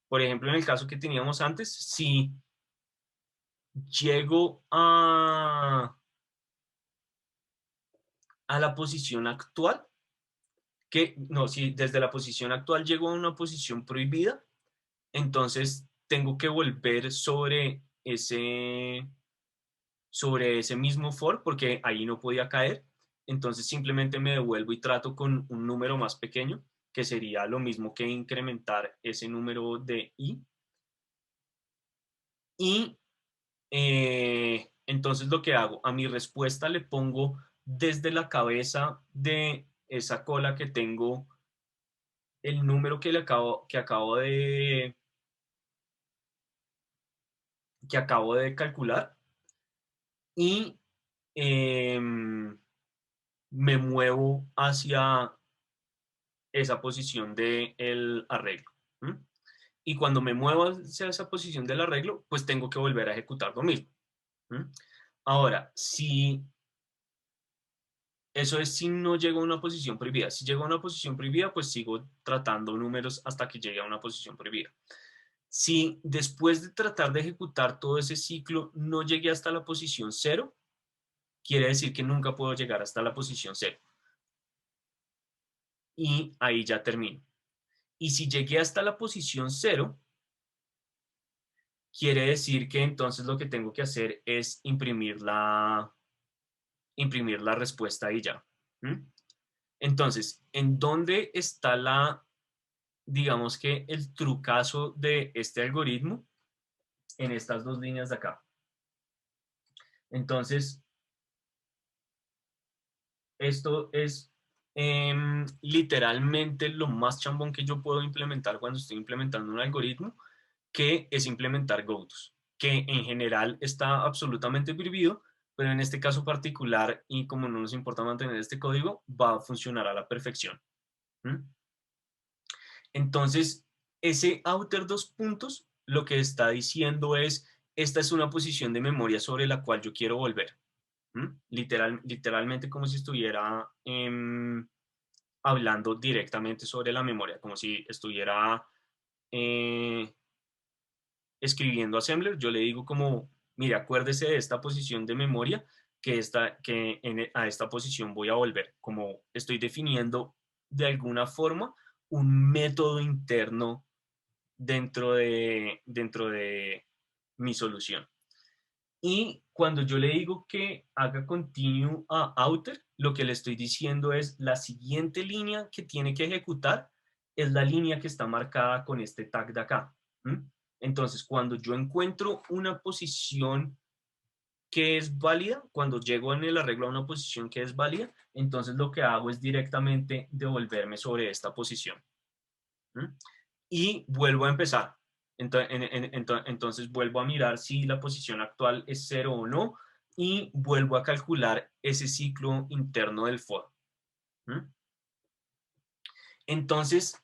por ejemplo, en el caso que teníamos antes, si llego a la posición actual, si desde la posición actual llego a una posición prohibida, entonces tengo que volver sobre ese mismo for porque ahí no podía caer. Entonces simplemente me devuelvo y trato con un número más pequeño, que sería lo mismo que incrementar ese número de i. Y entonces lo que hago, a mi respuesta le pongo desde la cabeza de esa cola que tengo el número que acabo de calcular y me muevo hacia esa posición del arreglo. ¿Mm? Y cuando me muevo hacia esa posición del arreglo, pues tengo que volver a ejecutar lo mismo. ¿Mm? Ahora, si eso es si no llego a una posición prohibida. Si llego a una posición prohibida, pues sigo tratando números hasta que llegue a una posición prohibida. Si después de tratar de ejecutar todo ese ciclo no llegué hasta la posición 0, quiere decir que nunca puedo llegar hasta la posición 0. Y ahí ya termino. Y si llegué hasta la posición 0, quiere decir que entonces lo que tengo que hacer es imprimir la respuesta y ya. ¿Mm? Entonces, ¿en dónde está digamos que el trucazo de este algoritmo? En estas dos líneas de acá. Entonces, esto es literalmente lo más chambón que yo puedo implementar cuando estoy implementando un algoritmo, que es implementar gotos, que en general está absolutamente prohibido, pero en este caso particular, y como no nos importa mantener este código, va a funcionar a la perfección. ¿Mm? Entonces, ese outer dos puntos lo que está diciendo es, esta es una posición de memoria sobre la cual yo quiero volver. ¿Mm? Literalmente como si estuviera hablando directamente sobre la memoria, como si estuviera eh, escribiendo assembler. Yo le digo como, mire, acuérdese de esta posición de memoria, a esta posición voy a volver, como estoy definiendo de alguna forma un método interno dentro de mi solución. Y cuando yo le digo que haga continue a outer, lo que le estoy diciendo es la siguiente línea que tiene que ejecutar es la línea que está marcada con este tag de acá. ¿Mm? Entonces, cuando yo encuentro una posición que es válida, cuando llego en el arreglo a una posición que es válida, entonces lo que hago es directamente devolverme sobre esta posición. ¿Mm? Y vuelvo a empezar. Entonces vuelvo a mirar si la posición actual es 0 o no y vuelvo a calcular ese ciclo interno del for. ¿Mm? Entonces,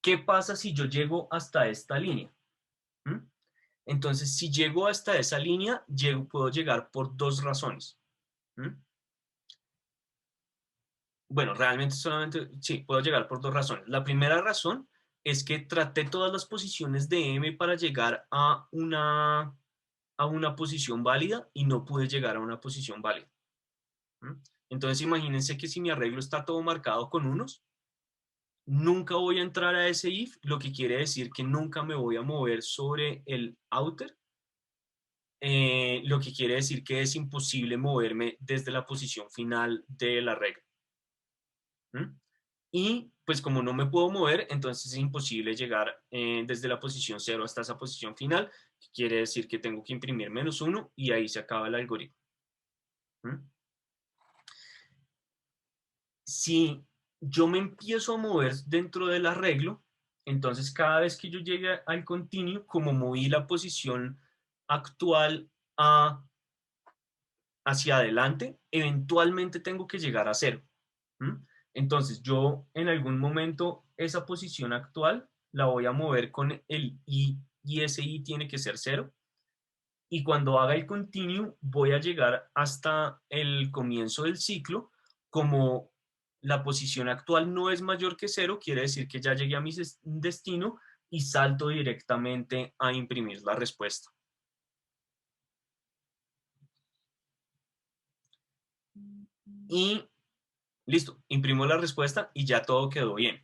¿qué pasa si yo llego hasta esta línea? ¿Mm? Entonces, si llego hasta esa línea, puedo llegar por dos razones. ¿Mm? Bueno, realmente solamente, sí, puedo llegar por dos razones. La primera razón es que traté todas las posiciones de M para llegar a una posición válida y no pude llegar a una posición válida. ¿Mm? Entonces imagínense que si mi arreglo está todo marcado con unos, nunca voy a entrar a ese if, lo que quiere decir que nunca me voy a mover sobre el outer, lo que quiere decir que es imposible moverme desde la posición final del arreglo. ¿Mm? Y pues como no me puedo mover, entonces es imposible llegar desde la posición 0 hasta esa posición final, que quiere decir que tengo que imprimir -1 y ahí se acaba el algoritmo. ¿Mm? Si yo me empiezo a mover dentro del arreglo, entonces cada vez que yo llegue al continuo, como moví la posición actual hacia adelante, eventualmente tengo que llegar a 0. ¿Mm? Entonces yo en algún momento esa posición actual la voy a mover con el i y ese i tiene que ser 0. Y cuando haga el continuo voy a llegar hasta el comienzo del ciclo. Como la posición actual no es mayor que 0, quiere decir que ya llegué a mi destino y salto directamente a imprimir la respuesta. Y listo, imprimo la respuesta y ya todo quedó bien.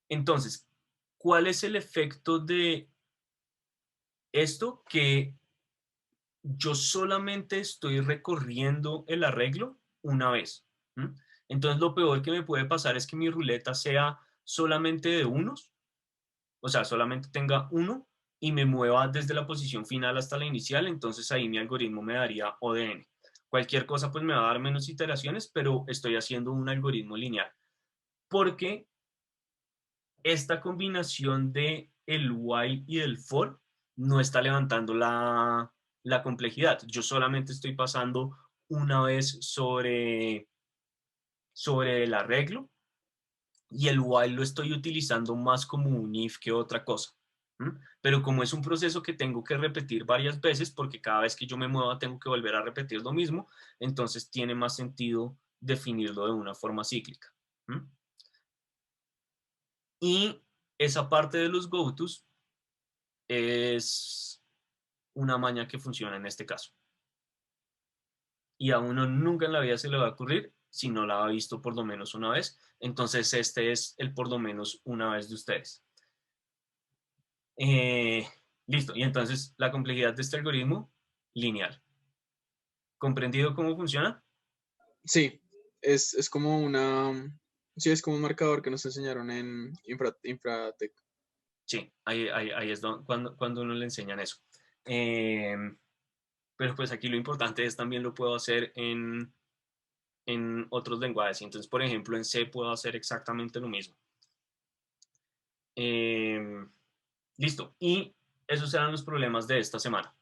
Entonces, ¿cuál es el efecto de esto? Que yo solamente estoy recorriendo el arreglo una vez. ¿Mm? Entonces, lo peor que me puede pasar es que mi ruleta sea solamente de unos, o sea, solamente tenga uno y me mueva desde la posición final hasta la inicial, entonces ahí mi algoritmo me daría O de n. Cualquier cosa pues me va a dar menos iteraciones, pero estoy haciendo un algoritmo lineal. porque esta combinación de el while y el for no está levantando la complejidad. Yo solamente estoy pasando una vez sobre el arreglo y el while lo estoy utilizando más como un if que otra cosa. Pero como es un proceso que tengo que repetir varias veces, porque cada vez que yo me mueva tengo que volver a repetir lo mismo, entonces tiene más sentido definirlo de una forma cíclica. Y esa parte de los go-tos es una maña que funciona en este caso. Y a uno nunca en la vida se le va a ocurrir si no la ha visto por lo menos una vez. Entonces este es el por lo menos una vez de ustedes. Eh, Listo. Y entonces la complejidad de este algoritmo, lineal. ¿Comprendido cómo funciona? Sí, es como sí, es como un marcador que nos enseñaron en Infratech. Sí, ahí es cuando uno le enseñan eso. Pero pues aquí lo importante es también lo puedo hacer en otros lenguajes. Entonces, por ejemplo, en C puedo hacer exactamente lo mismo. Listo. Y esos eran los problemas de esta semana.